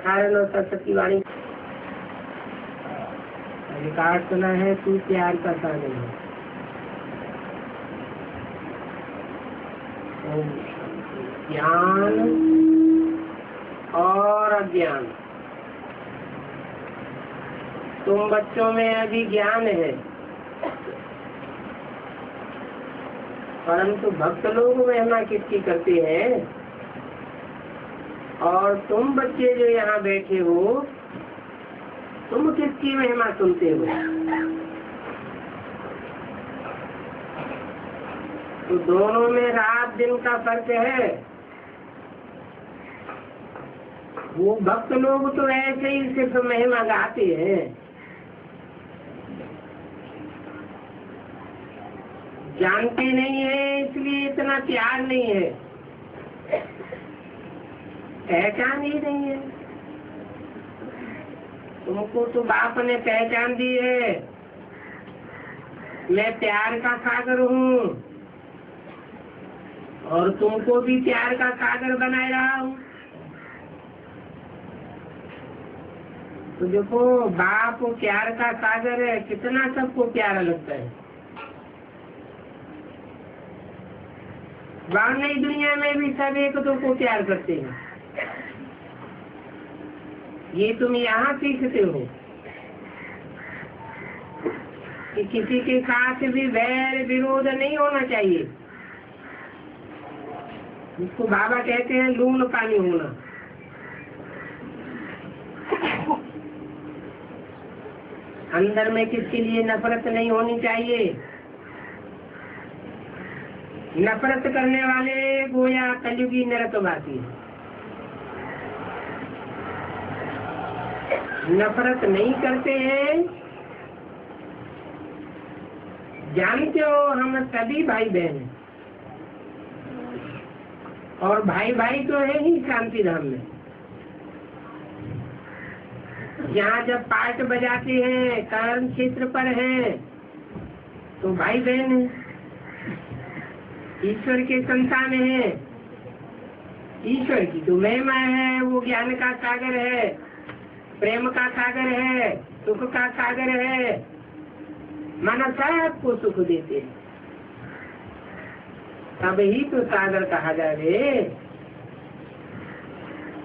कारण और सरस्वती वाणी रिकॉर्ड सुना है, तू प्यार करता नहीं है। ज्ञान और अज्ञान, तुम बच्चों में अभी ज्ञान है, परंतु भक्त लोग महिमा किसकी करते हैं, और तुम बच्चे जो यहाँ बैठे हो तुम किसकी महिमा सुनते हो। तो दोनों में रात दिन का फर्क है। वो भक्त लोग तो ऐसे ही सिर्फ महिमा गाते हैं, जानते नहीं है, इसलिए इतना प्यार नहीं है, पहचान ही नहीं है। तुमको तो बाप ने पहचान दी है, मैं प्यार का सागर हूँ और तुमको भी प्यार का सागर बना रहा हूँ। तो देखो, बाप प्यार का सागर है, कितना सबको प्यारा लगता है। बाहर दुनिया में भी सब एक दो को प्यार करते हैं, ये तुम यहाँ सीखते हो कि किसी के साथ भी वैर विरोध नहीं होना चाहिए। जिसको बाबा कहते हैं लून पानी होना। अंदर में किसके लिए नफरत नहीं होनी चाहिए। नफरत करने वाले गोया कलयुगी नरकवासी है। नफरत नहीं करते हैं, जानते हो हम सभी भाई बहन हैं, और भाई भाई तो है ही शांति धाम में। यहाँ जब पाठ बजाते हैं, कर्म क्षेत्र पर हैं, तो भाई बहन है, ईश्वर के संतान है। ईश्वर की तो महिमा है, वो ज्ञान का सागर है, प्रेम का सागर है, सुख का सागर है, माना सबको सुख देते हैं। तब ही तो सागर कहा जाए।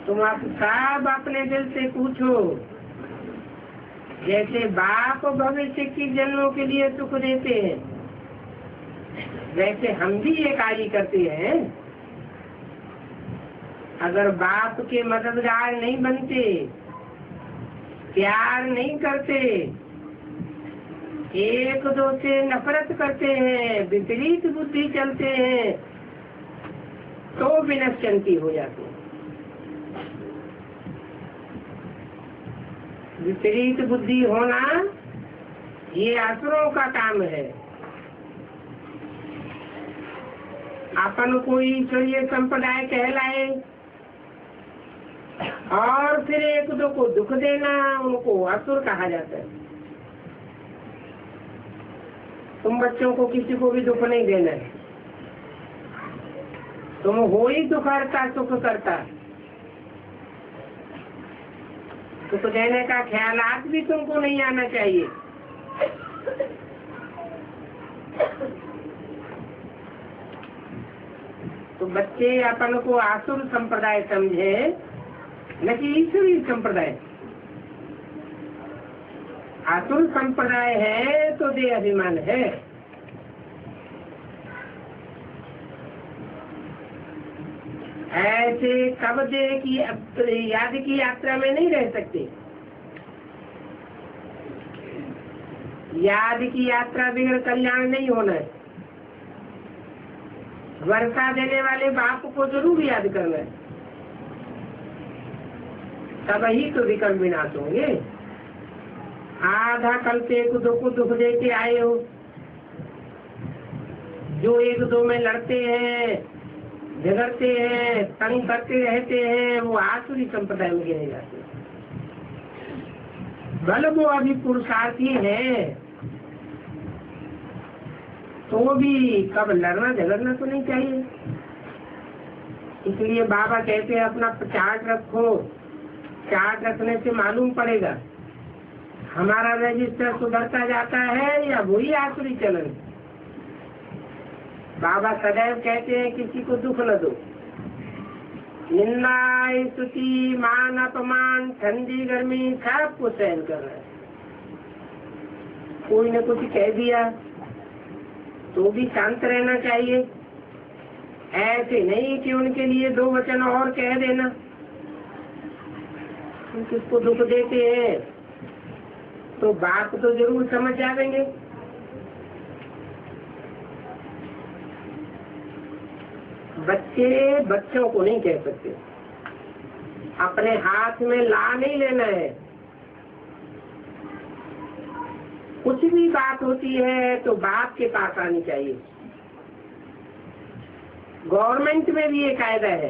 तुम आप सब अपने दिल से पूछो, जैसे बाप भविष्य की जन्मों के लिए सुख देते हैं, वैसे हम भी ये कार्य करते हैं। अगर बाप के मददगार नहीं बनते, प्यार नहीं करते, एक दो से नफरत करते हैं, विपरीत बुद्धि चलते हैं, तो विनश्यंती हो जाती है। विपरीत बुद्धि होना ये असुरों का काम है। अपन को ईश्वरीय संप्रदाय कहलाए और फिर एक दो को दुख देना, उनको असुर कहा जाता है। तुम बच्चों को किसी को भी दुख नहीं देना है। तुम हो ही दुख हरता सुख करता। सुख देने का ख्यालात भी तुमको नहीं आना चाहिए। तो बच्चे अपन को आसुर संप्रदाय समझे, न कि ईश्वरीय संप्रदाय। आसुर संप्रदाय है तो देह अभिमान है। ऐसे कब देह की याद की यात्रा में नहीं रह सकते। याद की यात्रा बिगड़ कल्याण नहीं होना है। वर्षा देने वाले बाप को जरूर याद करना है, तब ही तो विकर्म विनाश होंगे। आधा कल्प एक दो को दुख देके आए हो, जो एक दो में लड़ते हैं, झगड़ते हैं, तंग करते रहते हैं, वो आसुरी संप्रदाय में गिने जाते हैं। भले वो अभी पुरुषार्थी है, तो भी कब लड़ना झगड़ना तो नहीं चाहिए। इसलिए बाबा कहते हैं अपना प्रचार रखो, चार्ट रखने से मालूम पड़ेगा हमारा रजिस्टर सुधरता जाता है या वही आसुरी चलन। बाबा सदैव कहते हैं किसी को दुख न दो। निंदा स्तुति मान अपमान ठंडी गर्मी सब कुछ सहन कर रहे हैं। कोई न कुछ कह दिया तो भी शांत रहना चाहिए। ऐसे नहीं कि उनके लिए 2 वचन और कह देना। किसको दुख देते हैं तो बात तो जरूर समझ जाएंगे। बच्चे बच्चों को नहीं कह सकते। अपने हाथ में ला नहीं लेना है। कुछ भी बात होती है तो बाप के पास आनी चाहिए। गवर्नमेंट में भी ये कायदा है,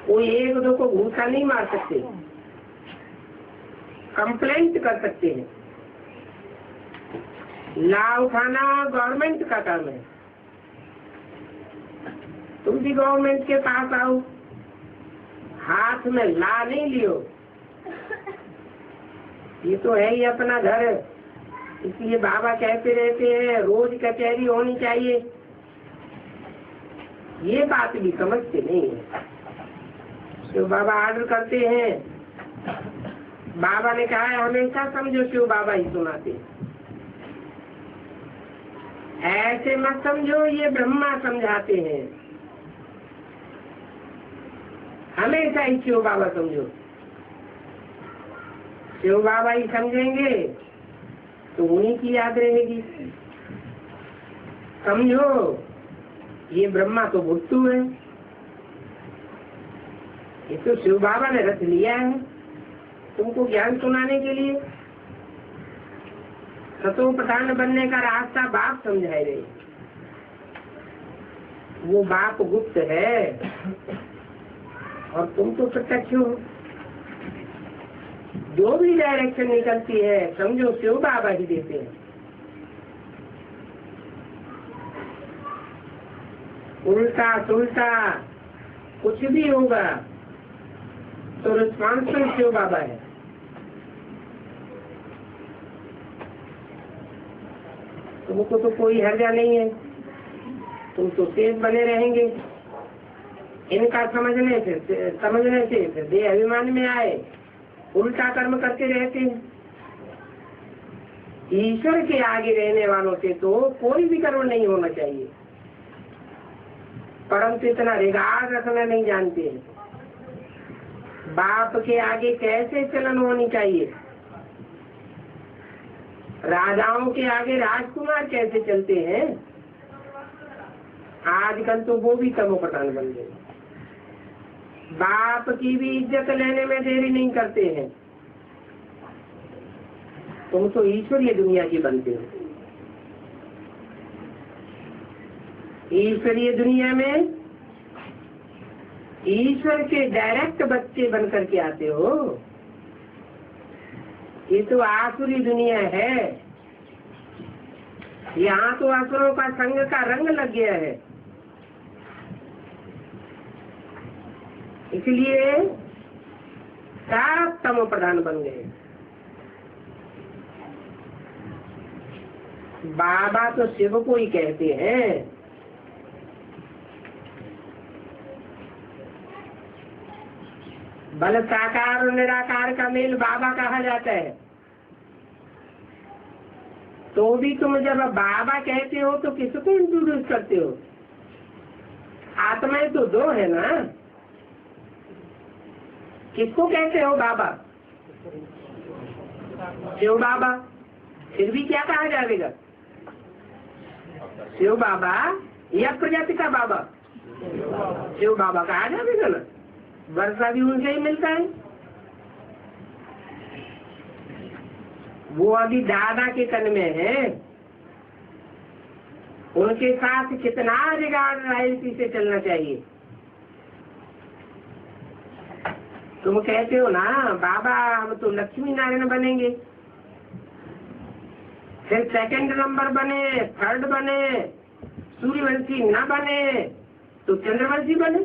कोई 1-2 को घूसा नहीं मार सकते, कंप्लेंट कर सकते हैं। ला उठाना गवर्नमेंट का काम है। तुम भी गवर्नमेंट के पास आओ, हाथ में ला नहीं लियो। ये तो है ही अपना घर, इसलिए बाबा कहते रहते हैं रोज कचहरी होनी चाहिए। ये बात भी समझते नहीं है। तो बाबा ऑर्डर करते हैं, बाबा ने कहा है हमेशा समझो शिव बाबा ही सुनाते। ऐसे मत समझो ये ब्रह्मा समझाते हैं। हमेशा ही शिव बाबा समझो। शिव बाबा ही समझेंगे तो उन्हीं की याद रहेगी। समझो ये ब्रह्मा तो भुट्टू है, ये तो शिव बाबा ने रच लिया है तुमको ज्ञान सुनाने के लिए। सतो प्रधान बनने का रास्ता बाप समझाए रहे। वो बाप गुप्त है और तुम तो प्रत्यक्ष हो। जो भी डायरेक्शन निकलती है समझो शिव बाबा ही देते हैं। उल्टा सुल्टा कुछ भी होगा तो रिस्पॉन्सिबल शिव बाबा है। तुमको तो कोई हर्जा नहीं है, तुम तो तेज बने रहेंगे। इनका समझने से देह अभिमान में आए उल्टा कर्म करते रहते हैं। ईश्वर के आगे रहने वालों से तो कोई भी कर्म नहीं होना चाहिए, परंतु इतना रिगार्ड रखना नहीं जानते हैं। बाप के आगे कैसे चलन होनी चाहिए, राजाओं के आगे राजकुमार कैसे चलते हैं, आजकल तो वो भी तमो प्रधान बन गए। बाप की भी इज्जत लेने में देरी नहीं करते हैं। तुम तो ईश्वरीय दुनिया की बनते हो। ईश्वरीय दुनिया में ईश्वर के डायरेक्ट बच्चे बन करके आते हो। ये तो आसुरी दुनिया है, यहाँ तो असुरों का संग का रंग लग गया है। इसलिए सब तमो प्रधान बन गए। बाबा तो शिव को ही कहते हैं। बल साकार और निराकार का मेल बाबा कहा जाता है। तो भी तुम जब बाबा कहते हो तो किसको इंट्रोड्यूस करते हो? आत्माएं तो 2 है ना। किसको कहते हो बाबा? शिव बाबा। फिर भी क्या कहा जाएगा? शिव बाबा या प्रजाति का बाबा? शिव बाबा कहा जाएगा ना। वर्षा भी उनसे ही मिलता है। वो अभी दादा के तन में है, उनके साथ कितना रिगार्ड रॉयल्टी से चलना चाहिए। तुम कहते हो ना बाबा हम तो लक्ष्मी नारायण बनेंगे, फिर 2nd नंबर बने, 3rd बने, सूर्यवंशी न बने तो चंद्रवंशी बने।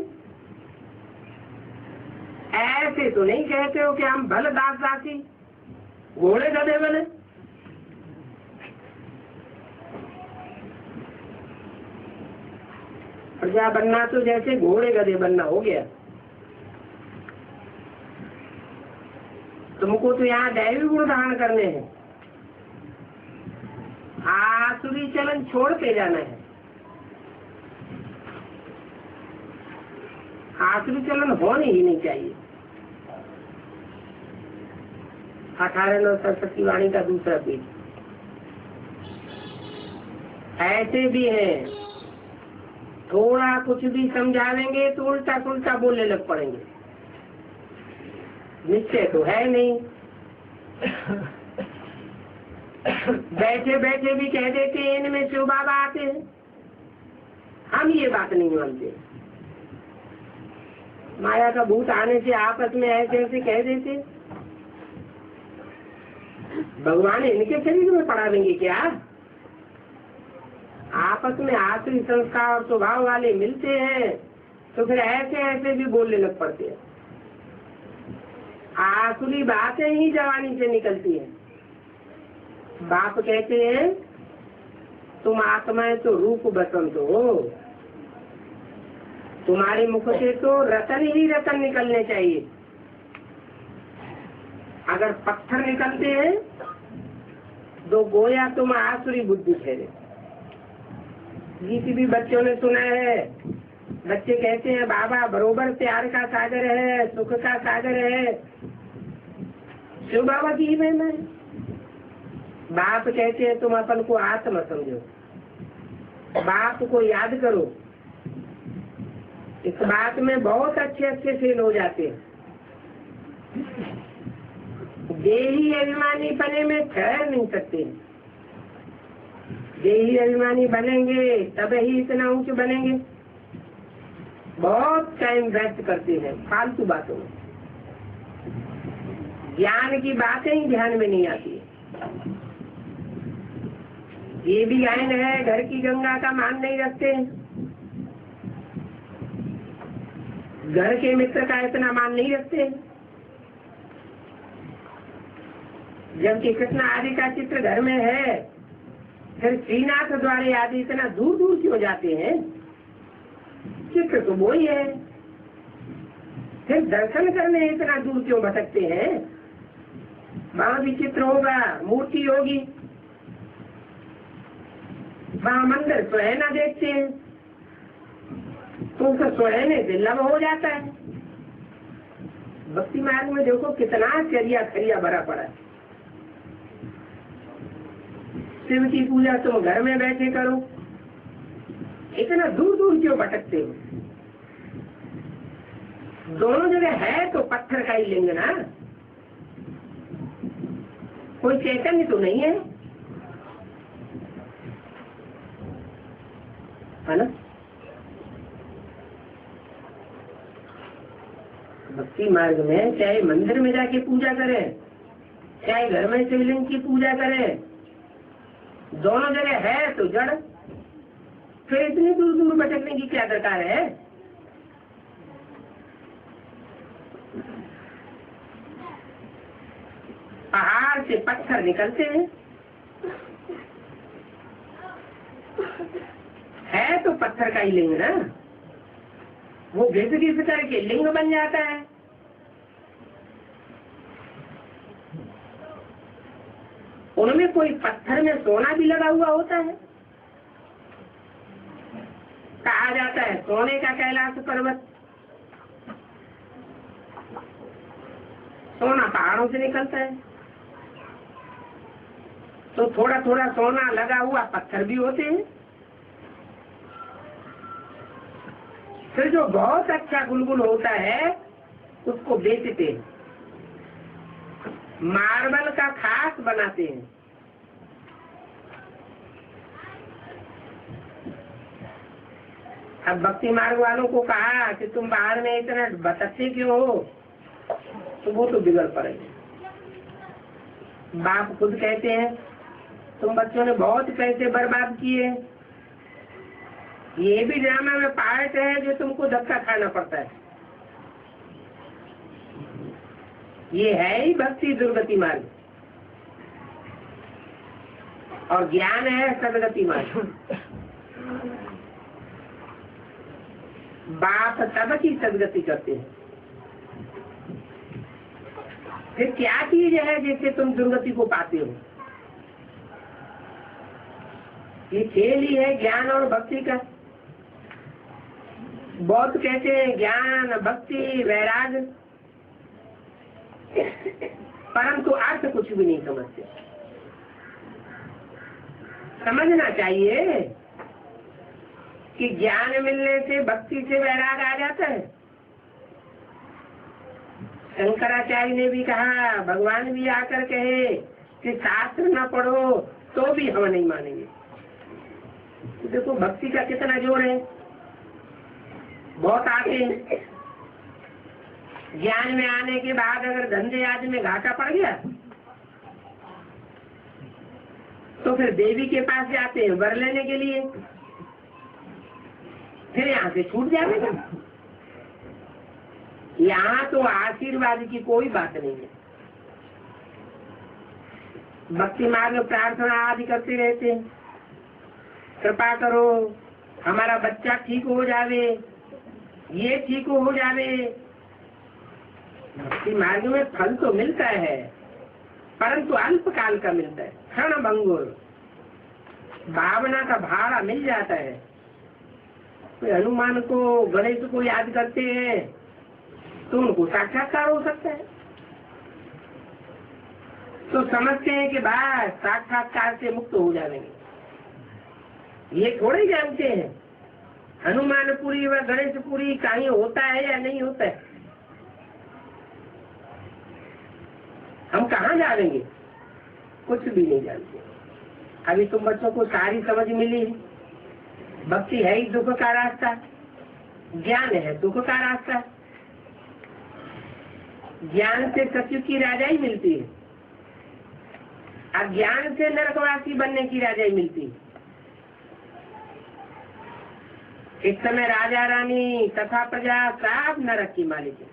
ऐसे तो नहीं कहते हो कि हम भल दास दासी घोड़े गधे बने। प्रजा बनना तो जैसे घोड़े गधे बनना हो गया। तुमको तो यहाँ दैवी गुण धारण करने हैं, आसुरी चलन छोड़ते जाना है। आसुरी चलन होनी ही नहीं चाहिए। 18 सरस्वती वाणी का दूसरा पेज। ऐसे भी हैं, थोड़ा कुछ भी समझावेंगे तो उल्टा पुल्टा बोलने लग पड़ेंगे, निश्चय तो है नहीं। बैठे बैठे भी कह देते हैं इनमें शिव बाबा आते हैं। हम ये बात नहीं मानते। माया का भूत आने से आपस में ऐसे ऐसे कह देते, भगवान इनके शरीर में पड़ा देंगे क्या? आपस में आसुरी संस्कार और स्वभाव वाले मिलते हैं तो फिर ऐसे ऐसे भी बोलने लग पड़ते हैं। आसुरी बातें ही जवानी से निकलती हैं। बाप कहते हैं तुम आत्माएं तो रूप बसंत हो, तुम्हारे मुख से तो रतन ही रतन निकलने चाहिए। अगर पत्थर निकलते हैं तो गोया तुम आसुरी बुद्धि ठहरे। गीत भी बच्चों ने सुना है। बच्चे कहते हैं बाबा बरोबर प्यार का सागर है, सुख का सागर है, शिव बाबा की महिमा है। बाप कहते हैं तुम अपन को आत्मा समझो, बाप को याद करो। इस बात में बहुत अच्छे अच्छे फेल हो जाते हैं। देही अभिमानी बने में ठहर नहीं सकते। देही अभिमानी बनेंगे तब ही इतना ऊंचे बनेंगे। बहुत टाइम वेस्ट करते हैं फालतू बातों में। ज्ञान की बातें ही ध्यान में नहीं आती। ये भी गायन है, घर की गंगा का मान नहीं रखते, घर के मित्र का इतना मान नहीं रखते। जबकि कृष्ण आदि का चित्र घर में है, फिर श्रीनाथ द्वारे आदि इतना दूर दूर क्यों जाते हैं? चित्र तो वो ही है, फिर दर्शन करने इतना दूर क्यों भटकते हैं? वहाँ भी चित्र होगा, मूर्ति होगी, वहाँ मंदिर सुहाना देखते हैं तो उसका सुहाने से लब हो जाता है। भक्ति मार्ग में देखो कितना चरिया खरिया भरा पड़ा है। शिव की पूजा तुम घर में बैठे करो, इतना दूर दूर क्यों भटकते हो? दोनों जगह है तो पत्थर का ही लिंग ना, कोई चैतन्य तो नहीं है ना? भक्ति मार्ग में चाहे मंदिर में जाके पूजा करें, चाहे घर में शिवलिंग की पूजा करें, दोनों जगह है तो जड़। फिर इतनी दूर दूर भटकने की क्या दरकार है? पहाड़ से पत्थर निकलते हैं, है तो पत्थर का ही लिंग ना, वो घिस घिस करके लिंग बन जाता है। उनमें कोई पत्थर में सोना भी लगा हुआ होता है। कहा जाता है सोने का कैलाश पर्वत, सोना पहाड़ों से निकलता है, तो थोड़ा थोड़ा सोना लगा हुआ पत्थर भी होते हैं। फिर जो बहुत अच्छा गुलगुल होता है उसको बेचते हैं, मार्बल का खास बनाते हैं। अब भक्ति मार्ग वालों को कहा कि तुम बाहर में इतना भटकते क्यों हो, तो वो तो बिगड़ पड़ेंगे। बाप खुद कहते हैं तुम बच्चों ने बहुत पैसे बर्बाद किए, ये भी ड्रामा में पार्ट है जो तुमको धक्का खाना पड़ता है। ये है ही भक्ति दुर्गति मार्ग, और ज्ञान है सदगति मार्ग। बाप तब की सदगति करते हैं। फिर क्या चीज है जिससे तुम दुर्गति को पाते हो? ये खेल ही है ज्ञान और भक्ति का। बहुत कहते हैं ज्ञान भक्ति वैराग, परंतु अर्थ कुछ भी नहीं समझते। समझना चाहिए कि ज्ञान मिलने से भक्ति से वैराग आ जाता है। शंकराचार्य ने भी कहा, भगवान भी आकर कहे कि शास्त्र न पढ़ो तो भी हम नहीं मानेंगे। तो देखो भक्ति का कितना जोर है। बहुत आते हैं, ज्ञान में आने के बाद अगर धंधे आदि में घाटा पड़ गया तो फिर देवी के पास जाते हैं वर लेने के लिए, फिर यहाँ से छूट जाएगा। यहाँ तो आशीर्वाद की कोई बात नहीं है। भक्ति मार्ग में प्रार्थना आदि करते रहते हैं, कृपा करो हमारा बच्चा ठीक हो जावे, ये ठीक हो जावे। भक्ति मार्ग में फल तो मिलता है, परंतु अल्प काल का मिलता है, क्षण भंगुर। भावना का भाड़ा मिल जाता है। तो हनुमान को गणेश को याद करते हैं तो उनको साक्षात्कार हो सकता है। तो समझते हैं कि बस साक्षात्कार से मुक्त हो जाएंगे। ये थोड़े जानते हैं हनुमानपुरी व गणेशपुरी कहीं होता है या नहीं होता है। हम कहाँ जाएंगे, कुछ भी नहीं जानते। अभी तुम बच्चों को सारी समझ मिली है। भक्ति है ही दुख का रास्ता, ज्ञान है सुख का रास्ता। ज्ञान से सत्य की राजाई मिलती है, अज्ञान से नरकवासी बनने की राजाई मिलती है। इस समय राजा रानी तथा प्रजा सब नरक की मालिक है,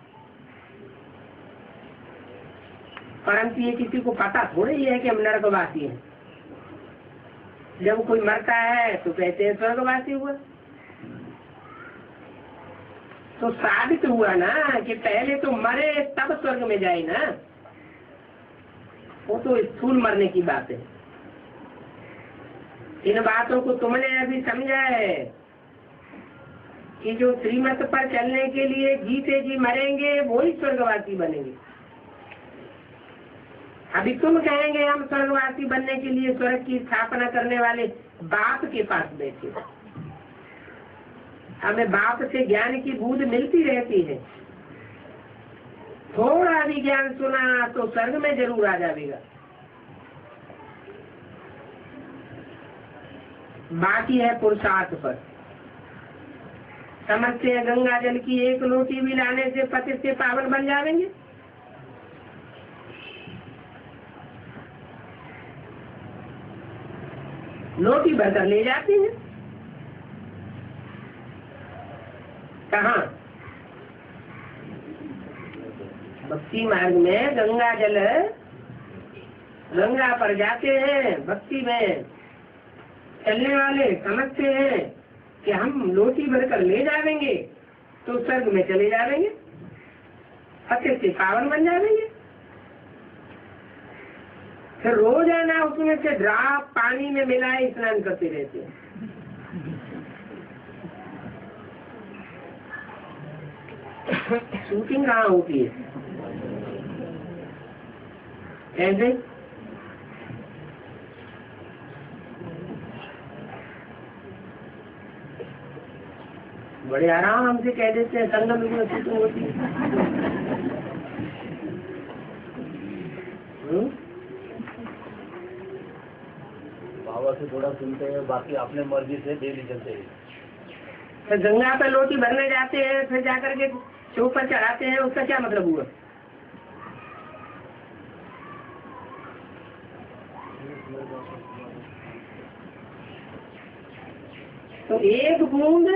परंतु ये किसी को पता थोड़ी ही है कि हम नरकवासी हैं। जब कोई मरता है तो कहते हैं स्वर्गवासी हुआ। तो साबित हुआ ना कि पहले तो मरे तब स्वर्ग में जाए ना। वो तो स्थूल मरने की बात है। इन बातों को तुमने अभी समझा है कि जो श्रीमत पर चलने के लिए जीते जी मरेंगे वही स्वर्गवासी बनेंगे। अभी तुम कहेंगे हम स्वर्गवासी बनने के लिए स्वर्ग की स्थापना करने वाले बाप के पास बैठे। हमें बाप से ज्ञान की बूंद मिलती रहती है। थोड़ा भी ज्ञान सुना तो स्वर्ग में जरूर आ जाएगा। बाकी है पुरुषार्थ पर। समझते हैं गंगा जल की एक लोटी भी लाने से पति से पावन बन जाएंगे। लोटी भरकर ले जाते हैं कहाँ? भक्ति मार्ग में गंगा जल, गंगा पर जाते हैं। भक्ति में चलने वाले समझते हैं कि हम लोटी भरकर ले जाएंगे तो स्वर्ग में चले जाएंगे, पति से पावन बन जाएंगे। फिर रोजाना उसमें से ड्राप पानी में मिलाए स्नान करते रहते हैं। शूटिंग कहाँ होती है? कैसे? बड़े आराम से कह देते हैं संगम में शूटिंग होती है। बाबा से थोड़ा सुनते हैं, बाकी अपने मर्जी से डेली चलते हैं। फिर गंगा पे लोटी भरने जाते हैं, फिर जाकर के शिव पर चढ़ाते हैं, उसका क्या मतलब हुआ? तो एक बूंद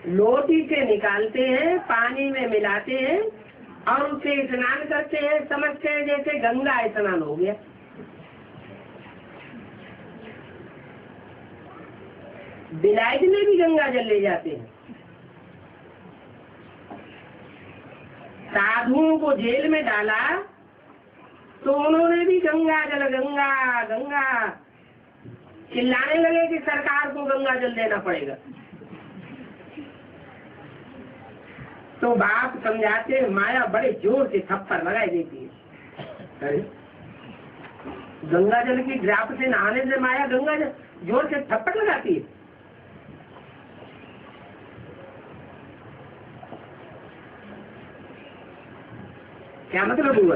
लोटी से निकालते हैं, पानी में मिलाते हैं और उसे स्नान करते हैं, समझते हैं जैसे गंगा स्नान हो गया। बिलायत में भी गंगा जल ले जाते हैं। साधुओं को जेल में डाला तो उन्होंने भी गंगा जल गंगा गंगा चिल्लाने लगे कि सरकार को गंगा जल देना पड़ेगा। तो बाप समझाते हैं, माया बड़े जोर से थप्पड़ लगाई देती है। अरे गंगा जल की ड्राप से नहाने से माया गंगा जल जोर से थप्पड़ लगाती है। क्या मतलब हुआ?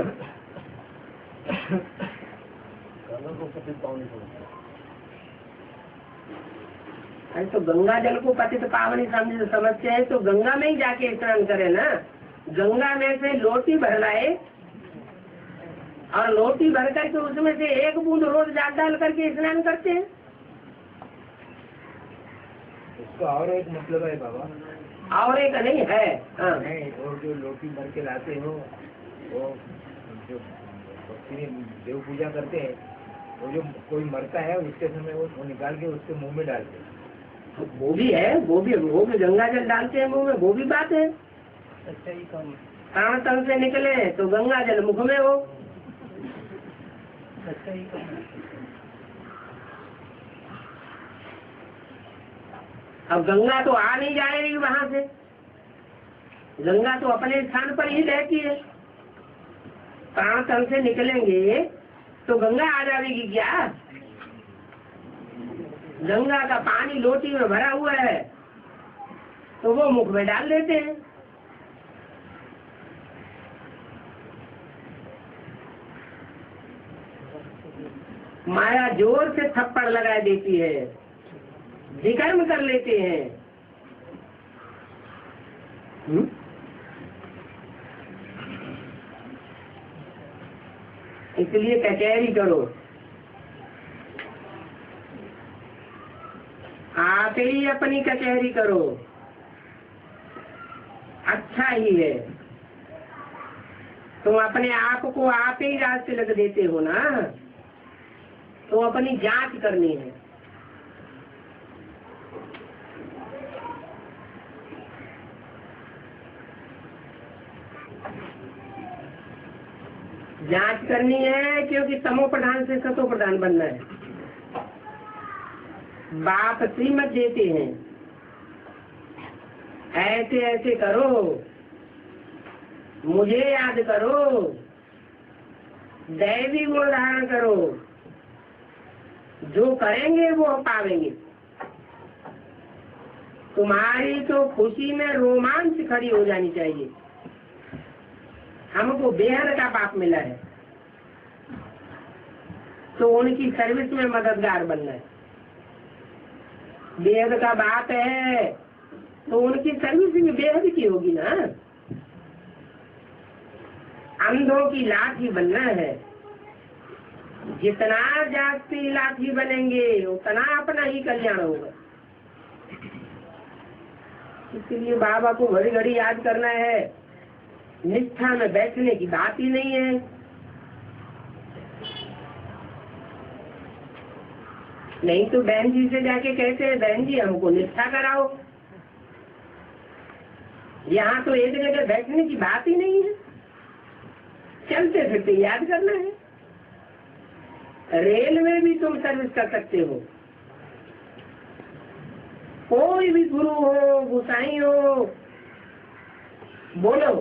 अरे तो गंगा जल को पतित पावनी समझते हैं तो गंगा में ही जाके स्नान करे ना। गंगा में से लोटी भर लाए और लोटी भर करके उसमें से एक बूंद रोज डाल करके स्नान करते हैं। इसका और एक मतलब है बाबा। और एक नहीं है। हाँ। नहीं, और जो लोटी भर के लाते हो वो जो देव पूजा करते हैं, वो जो कोई मरता है उसके समय वो निकाल के उसके मुंह में डालते हैं। वो भी है, वो भी गंगा जल डालते हैं मुंह में, वो भी बात है। अच्छा ही काम प्राण तन से निकले तो गंगा जल मुख में हो। अच्छा ही काम। अब गंगा तो आ नहीं जाएगी वहां से, गंगा तो अपने स्थान पर ही रहती है। प्राण तन से निकलेंगे तो गंगा आ जाएगी क्या? गंगा का पानी लोटी में भरा हुआ है तो वो मुख में डाल देते हैं। माया जोर से थप्पड़ लगा देती है, विकर्म कर लेते हैं। इसलिए कचहरी करो, आप ही अपनी कचहरी करो, अच्छा ही है। तुम अपने आप को आप ही रास्ते लग देते हो ना, तो अपनी जांच करनी है। जांच करनी है क्योंकि तमो प्रधान से सतो प्रधान बनना है। बाप श्रीमत देते हैं, ऐसे ऐसे करो, मुझे याद करो, दैवी गुण धारण करो, जो करेंगे वो पावेंगे। तुम्हारी तो खुशी में रोमांच खड़ी हो जानी चाहिए। हमको बेहद का पाप मिला है तो उनकी सर्विस में मददगार बनना है। बेहद का बात है तो उनकी सर्विस भी बेहद की होगी ना। अंधों की लाठी बनना है, जितना जास्ती लाठी बनेंगे उतना अपना ही कल्याण होगा। इसलिए बाबा को घड़ी घड़ी याद करना है। निष्ठा में बैठने की बात ही नहीं है। नहीं तो बहन जी से जाके कहते हैं, बहन जी हमको निष्ठा कराओ। यहाँ तो एक जगह बैठने की बात ही नहीं है, चलते फिरते याद करना है। रेल में भी तुम सर्विस कर सकते हो। कोई भी गुरु हो, गुसाई हो, बोलो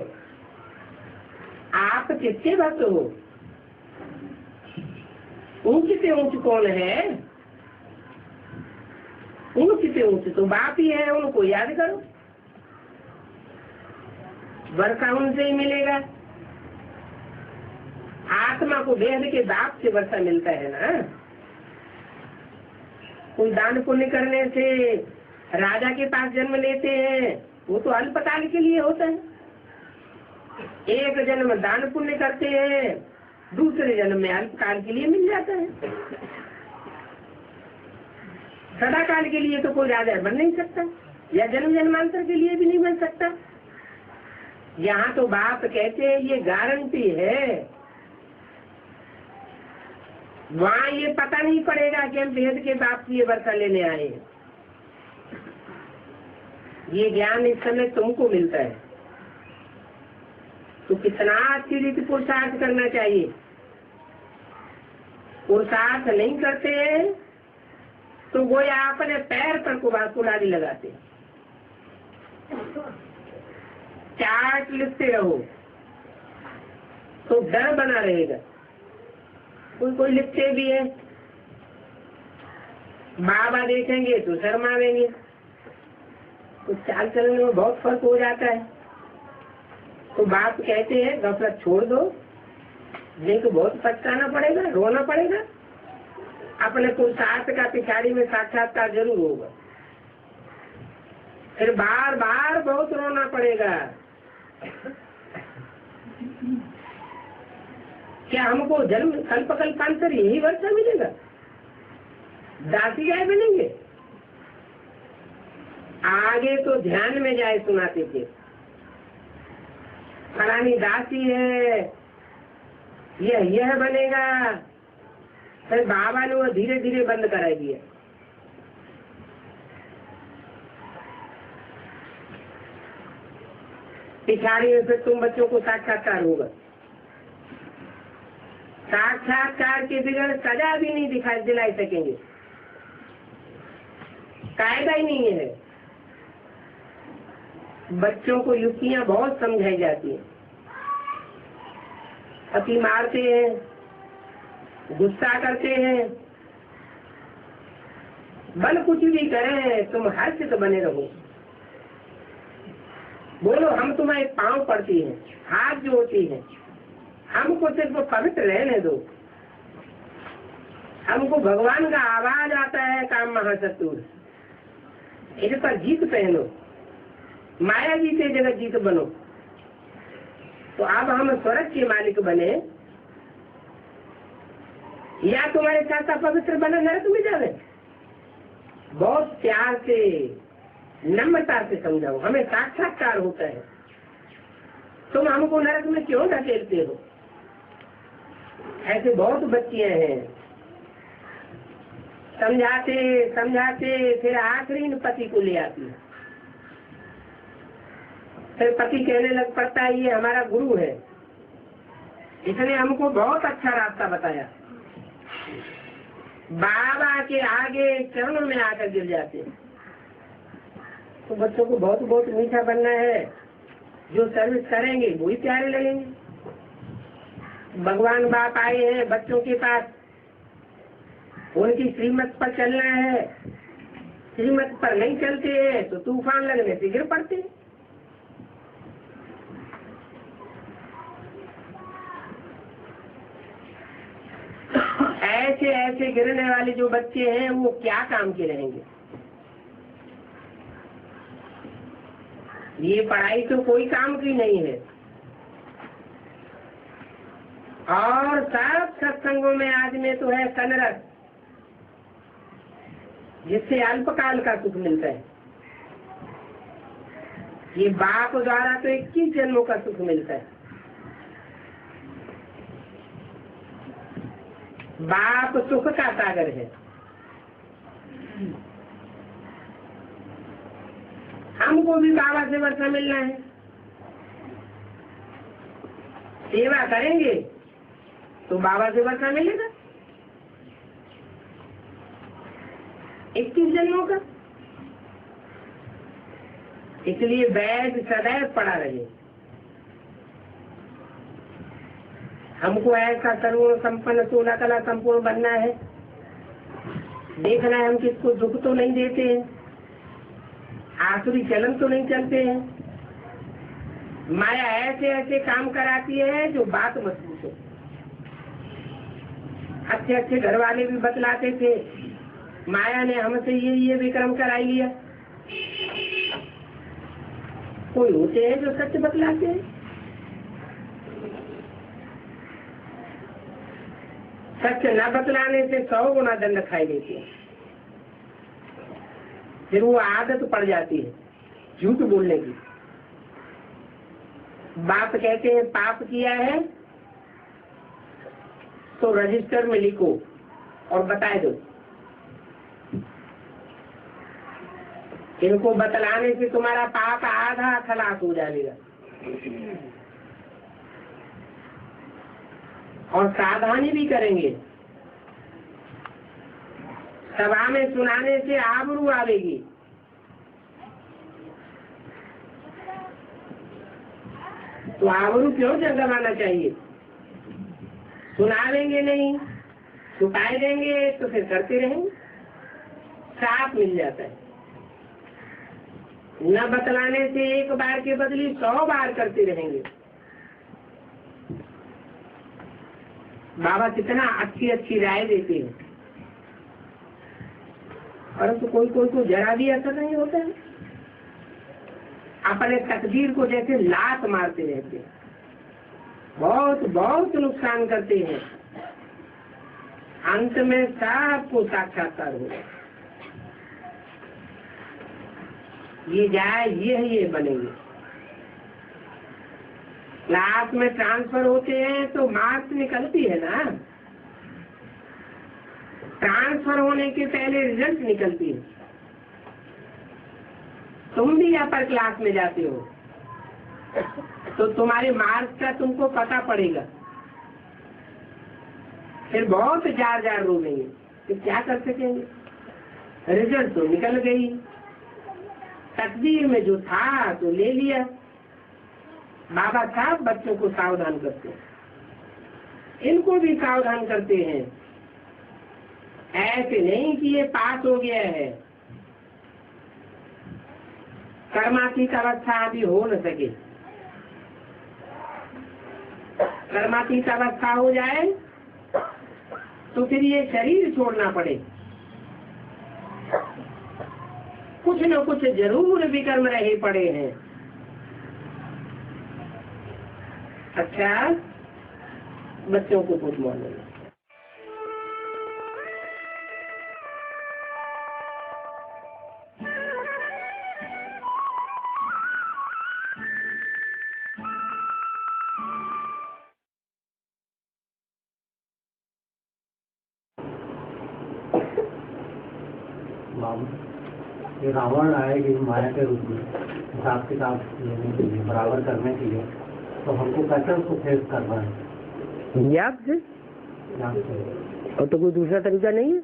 आप किसके भक्त हो? ऊंच से ऊंच कौन है? ऊंच से ऊंच तो बाप ही है, उनको याद करो। वर्षा उनसे ही मिलेगा। आत्मा को बेहद के बाप से वर्षा मिलता है ना। कोई दान पुण्य करने से राजा के पास जन्म लेते हैं, वो तो अल्पकाल के लिए होता है। एक जन्म दान पुण्य करते हैं, दूसरे जन्म में अल्पकाल के लिए मिल जाता है। सदा काल के लिए तो कोई राजा बन नहीं सकता, या जन्म जन्मांतर के लिए भी नहीं बन सकता। यहाँ तो बाप कहते हैं ये गारंटी है, वहाँ ये पता नहीं पड़ेगा कि हम भेद के बाप की ये वर्षा लेने आए हैं। ये ज्ञान इस समय तुमको मिलता है, तो कितना अच्छी रीति पुरुषार्थ करना चाहिए। पुरुषार्थ नहीं करते हैं तो वो अपने पैर पर कुल्हाड़ी लगाते हैं। चार्ट लिखते रहो तो डर बना रहेगा। कोई लिखते भी है, बाबा देखेंगे तो शर्मावेंगे, तो चाल चलने में बहुत फर्क हो जाता है। तो बाप कहते हैं गफलत छोड़ दो, नहीं तो बहुत पछताना पड़ेगा, रोना पड़ेगा। अपने पुरुषार्थ का पिछाड़ी में साक्षात्कार जरूर होगा, फिर बार बार बहुत रोना पड़ेगा। क्या हमको जन्म कल्प कल्पांतर यही वर्षा मिलेगा? दासी गाय बनेंगे? आगे तो ध्यान में जाए सुनाते थे, फलानी दासी है, यह बनेगा। फिर बाबा ने वो धीरे धीरे बंद करा दिया। पिछाड़ी में फिर तुम बच्चों को साक्षात्कार होगा। साक्षात्कार के बगैर सजा भी नहीं दिलाई सकेंगे, कायदा ही नहीं है। बच्चों को युक्तियां बहुत समझाई जाती हैं, पति मारते हैं, गुस्सा करते हैं, बल कुछ भी करें तुम हर्षित बने रहो। बोलो हम तुम्हारे पांव पड़ती हैं, हाथ जोड़ती हैं, हमको सिर्फ पवित्र रहने दो। हमको भगवान का आवाज आता है, काम महाशत्रु इस पर जीत पहनो, माया जी से जगत जीत बनो। तो अब हम स्वर्ग के मालिक बने या तुम्हारे साथ पवित्र बना नरक में जावे? बहुत प्यार से नम्रता से समझाओ, हमें साक्षात्कार होता है। तुम हमको नरक में क्यों ढकेलते हो? ऐसे बहुत बच्चियां हैं, समझाते समझाते फिर आखिरी पति को ले आती है। फिर पति कहने लग पड़ता है ये हमारा गुरु है, इसने हमको बहुत अच्छा रास्ता बताया। बाबा के आगे चरणों में आकर गिर जाते हैं। तो बच्चों को बहुत बहुत मीठा बनना है, जो सर्विस करेंगे वो ही प्यारे लगेंगे। भगवान बाप आए हैं बच्चों के पास, उनकी श्रीमत पर चलना है। श्रीमत पर नहीं चलते हैं तो तूफान लगने से गिर पड़ते हैं। ऐसे ऐसे गिरने वाले जो बच्चे हैं वो क्या काम के रहेंगे? ये पढ़ाई तो कोई काम की नहीं है। और सब सत्संगों में आज में तो है कनरस, जिससे अल्पकाल का सुख मिलता है। ये बाप द्वारा तो 21 जन्मों का सुख मिलता है। बाप सुख का सागर है। हमको भी बाबा से वर्षा मिलना है। सेवा करेंगे तो बाबा से वर्षा मिलेगा। 21 जन्मों का। इसलिए वैद सदैव पड़ा रहे। हमको ऐसा सर्वगुण संपन्न 16 कला संपूर्ण बनना है। देखना है हम किसको दुख तो नहीं देते हैं, आसुरी चलन तो नहीं चलते हैं। माया ऐसे ऐसे काम कराती है जो बात मत पूछो। अच्छे अच्छे घर वाले भी बतलाते थे, माया ने हमसे ये विक्रम कराई लिया। कोई होते हैं जो सच बतलाते हैं। सच न बतलाने से 100 गुना दंड खाई देती है। फिर वो आदत पड़ जाती है झूठ बोलने की। बाप कहते हैं पाप किया है तो रजिस्टर में लिखो और बता दो। इनको बतलाने से तुम्हारा पाप आधा खलास हो जाएगा। और सावधानी भी करेंगे। सभा में सुनाने से आबरू आवेगी। तो आबरू क्यों जगवाना चाहिए? सुनावेंगे नहीं, छुपाए देंगे तो फिर करते रहेंगे। साफ मिल जाता है। न बतलाने से एक बार के बदले 100 बार करते रहेंगे। बाबा कितना अच्छी अच्छी राय देते हैं, परंतु कोई कोई को जरा भी असर नहीं होता है। अपने तकदीर को जैसे लात मारते रहते हैं, बहुत बहुत नुकसान करते हैं। अंत में सबको साक्षात्कार होगा। ये जाए ये बनेंगे। क्लास में ट्रांसफर होते हैं तो मार्क्स निकलती है ना। ट्रांसफर होने के पहले रिजल्ट निकलती है। तुम भी अपर क्लास में जाते हो तो तुम्हारे मार्क्स का तुमको पता पड़ेगा। फिर बहुत जार रोवेंगे तो क्या कर सकेंगे। रिजल्ट तो निकल गई, तकदीर में जो था तो ले लिया। बाबा साहब बच्चों को सावधान करते हैं, इनको भी सावधान करते हैं। ऐसे नहीं कि ये पास हो गया है, कर्मातीत अवस्था अभी हो न सके। कर्मातीत अवस्था हो जाए तो फिर ये शरीर छोड़ना पड़े। कुछ न कुछ जरूर विकर्म रहे पड़े हैं। अच्छा, बच्चों को गुड मॉर्निंग। ये रावण आएगी माया के रूप में हिसाब किताब लेने के लिए, बराबर करने के लिए, तो हमको कैसे उसको फेस करना है? याद से। और तो कोई दूसरा तरीका नहीं है।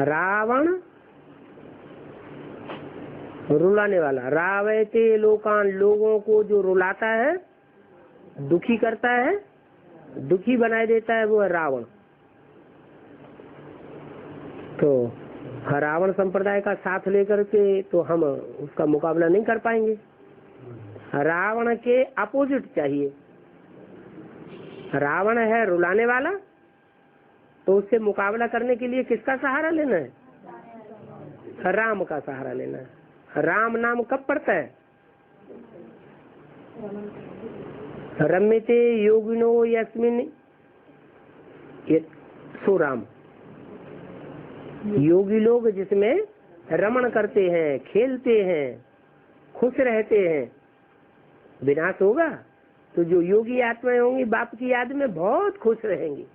रावण रुलाने वाला, रावयते लोकान, लोगों को जो रुलाता है, दुखी करता है, दुखी बनाए देता है, वो है रावण। तो रावण संप्रदाय का साथ लेकर के तो हम उसका मुकाबला नहीं कर पाएंगे। रावण के अपोजिट चाहिए। रावण है रुलाने वाला, तो उससे मुकाबला करने के लिए किसका सहारा लेना है? राम का सहारा लेना है। राम नाम कब पड़ता है? रम्यते योगिनो यस्मिन, सो राम। योगी लोग जिसमें रमण करते हैं, खेलते हैं, खुश रहते हैं। विनाश होगा तो जो योगी आत्माएं होंगी बाप की याद में बहुत खुश रहेंगी।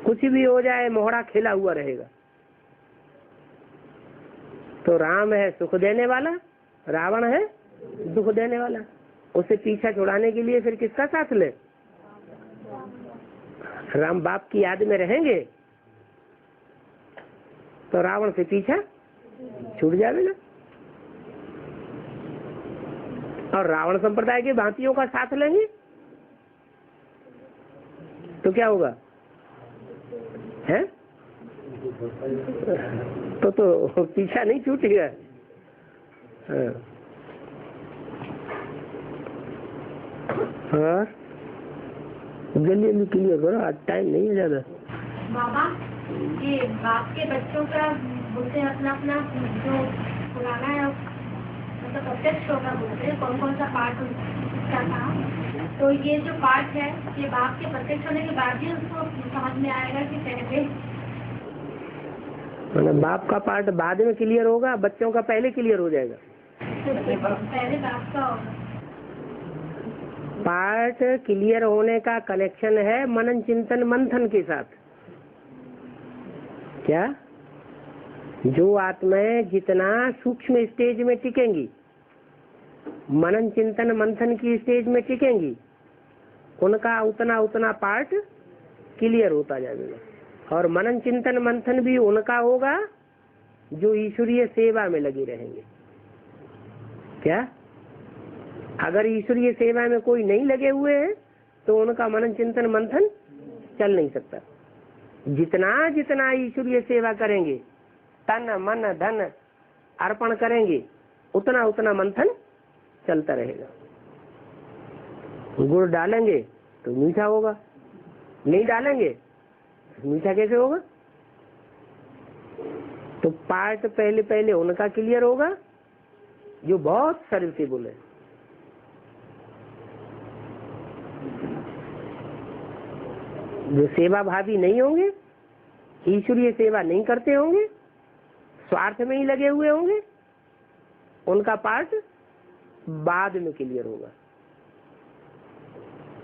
कुछ भी हो जाए मोहरा खेला हुआ रहेगा। तो राम है सुख देने वाला, रावण है दुख देने वाला। उसे पीछा छुड़ाने के लिए फिर किसका साथ ले? राम बाप की याद में रहेंगे तो रावण से पीछा छूट जाएगा। और रावण संप्रदाय के भांतियों का साथ लेंगे तो क्या होगा? है तो पीछा नहीं छूटेगा। हाँ, जल्दी क्लियर करो, आज टाइम नहीं है ज्यादा। बाबा, ये बाप के बच्चों का बोलते हैं अपना अपना जो पुराना है, मतलब प्रत्यक्ष होगा बोलते हैं, कौन कौन सा पाठ क्या था। तो ये जो पाठ है ये बाप के प्रत्यक्ष होने के बाद ही उसको समझ में आएगा कि पहले? मतलब बाप का पार्ट बाद में क्लियर होगा, बच्चों का पहले क्लियर हो जाएगा। पहले बाप का होगा। पार्ट क्लियर होने का कनेक्शन है मनन चिंतन मंथन के साथ। क्या? जो आत्माएं जितना सूक्ष्म स्टेज में टिकेंगी, मनन चिंतन मंथन की स्टेज में टिकेंगी, उनका उतना उतना पार्ट क्लियर होता जाएगा। और मनन चिंतन मंथन भी उनका होगा जो ईश्वरीय सेवा में लगे रहेंगे। क्या? अगर ईश्वरीय सेवा में कोई नहीं लगे हुए हैं तो उनका मनन चिंतन मंथन चल नहीं सकता। जितना जितना ईश्वरीय सेवा करेंगे, तन मन धन अर्पण करेंगे, उतना उतना मंथन चलता रहेगा। गुड़ डालेंगे तो मीठा होगा, नहीं डालेंगे तो मीठा कैसे होगा? तो पार्ट पहले पहले उनका क्लियर होगा जो बहुत सर्विसेबल है। जो सेवा भावी नहीं होंगे, ईश्वरीय सेवा नहीं करते होंगे, स्वार्थ में ही लगे हुए होंगे, उनका पार्ट बाद में क्लियर होगा।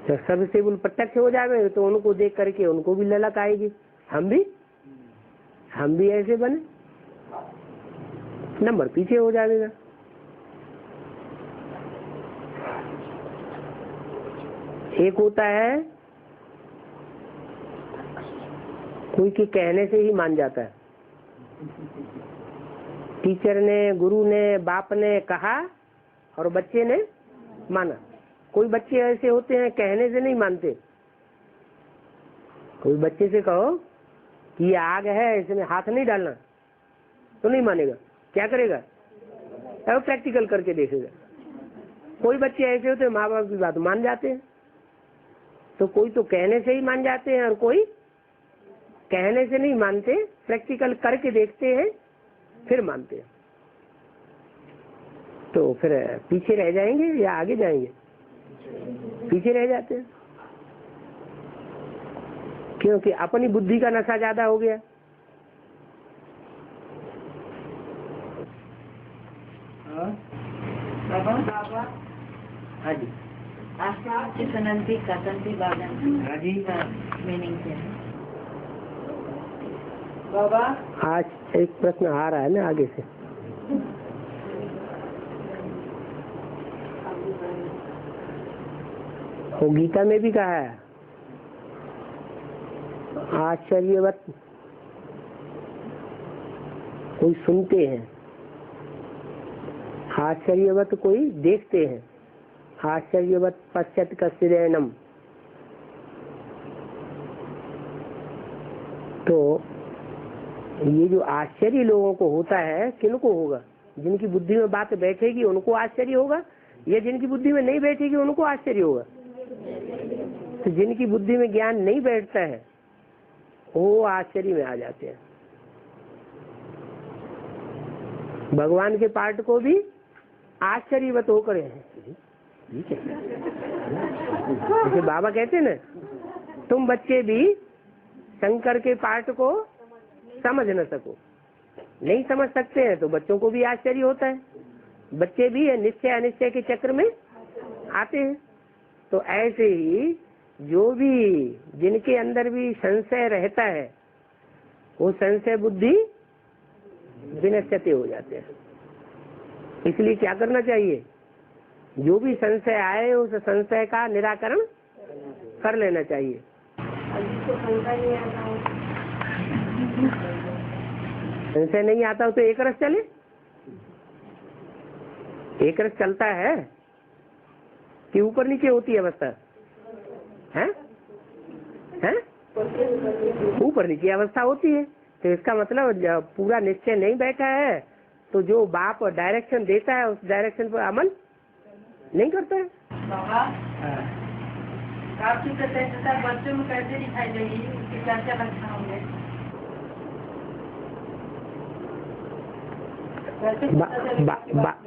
जब सर्विसेबल प्रत्यक्ष हो जाए तो उनको देख करके उनको भी ललक आएगी, हम भी ऐसे बने, नंबर पीछे हो जाएगा। एक होता है कोई के कहने से ही मान जाता है। टीचर ने, गुरु ने, बाप ने कहा और बच्चे ने माना। कोई बच्चे ऐसे होते हैं कहने से नहीं मानते। कोई बच्चे से कहो कि ये आग है, इसमें हाथ नहीं डालना, तो नहीं मानेगा। क्या करेगा? वो प्रैक्टिकल करके देखेगा। कोई बच्चे ऐसे होते हैं माँ बाप की बात मान जाते हैं। तो कोई तो कहने से ही मान जाते हैं और कोई कहने से नहीं मानते, प्रैक्टिकल करके देखते हैं फिर मानते हैं। तो फिर पीछे रह जाएंगे या आगे जाएंगे? पीछे रह जाते हैं, क्योंकि अपनी बुद्धि का नशा ज्यादा हो गया। बाबा हाँ जी, आपके सनंती कसंती बागन हाँ जी मीनिंग क्या है बाबा? आज एक प्रश्न आ रहा है ना आगे से। वो गीता में भी कहा है आश्चर्यवत कोई सुनते हैं, आश्चर्यवत कोई देखते हैं, आश्चर्यवत पश्चात कस्यनम। तो ये जो आश्चर्य लोगों को होता है, किनको होगा? जिनकी बुद्धि में बात बैठेगी उनको आश्चर्य होगा, या जिनकी बुद्धि में नहीं बैठेगी उनको आश्चर्य होगा? तो जिनकी बुद्धि में ज्ञान नहीं बैठता है वो आश्चर्य में आ जाते हैं। भगवान के पाठ को भी आश्चर्यवत होकर जैसे बाबा कहते ना, तुम बच्चे भी शंकर के पाठ को समझ न सको, नहीं समझ सकते हैं तो बच्चों को भी आश्चर्य होता है। बच्चे भी निश्चय अनिश्चय के चक्र में आते हैं। तो ऐसे ही जो भी जिनके अंदर भी संशय रहता है वो संशय बुद्धि विनश्यते हो जाते हैं। इसलिए क्या करना चाहिए? जो भी संशय आए उस संशय का निराकरण कर लेना चाहिए। संशय नहीं आता हो तो एक रस चले, एक रस चलता है कि ऊपर नीचे होती है अवस्था है? ऊपर नीचे अवस्था होती है। तो इसका मतलब पूरा निश्चय नहीं बैठा है तो जो बाप डायरेक्शन देता है उस डायरेक्शन पर अमल नहीं करता है। आपकी प्रत्यक्षता बच्चों में कैसे दिखाई देगी? उसके क्या क्या लक्षण होंगे?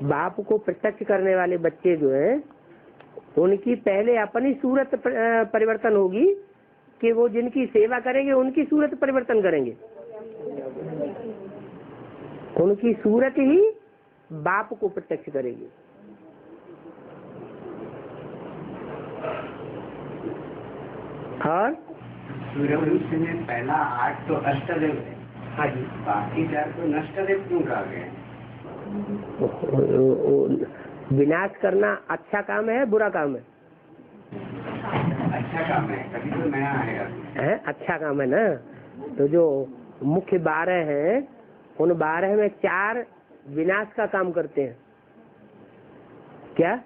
बाप को प्रत्यक्ष करने वाले बच्चे जो हैं उनकी पहले अपनी सूरत परिवर्तन होगी कि वो जिनकी सेवा करेंगे उनकी सूरत परिवर्तन करेंगे। उनकी सूरत ही बाप को प्रत्यक्ष करेगी। और सूर्यवंश में पहला 8 तो अष्टदेव है। हाँ जी, बाकी 4 तो नष्टदेव क्यों कहा गया? विनाश करना अच्छा काम है, बुरा काम है? अच्छा काम है, कभी तो नया आएगा। है अच्छा काम है ना। तो जो मुख्य 12 हैं, उन 12 में 4 विनाश का काम करते हैं। क्या?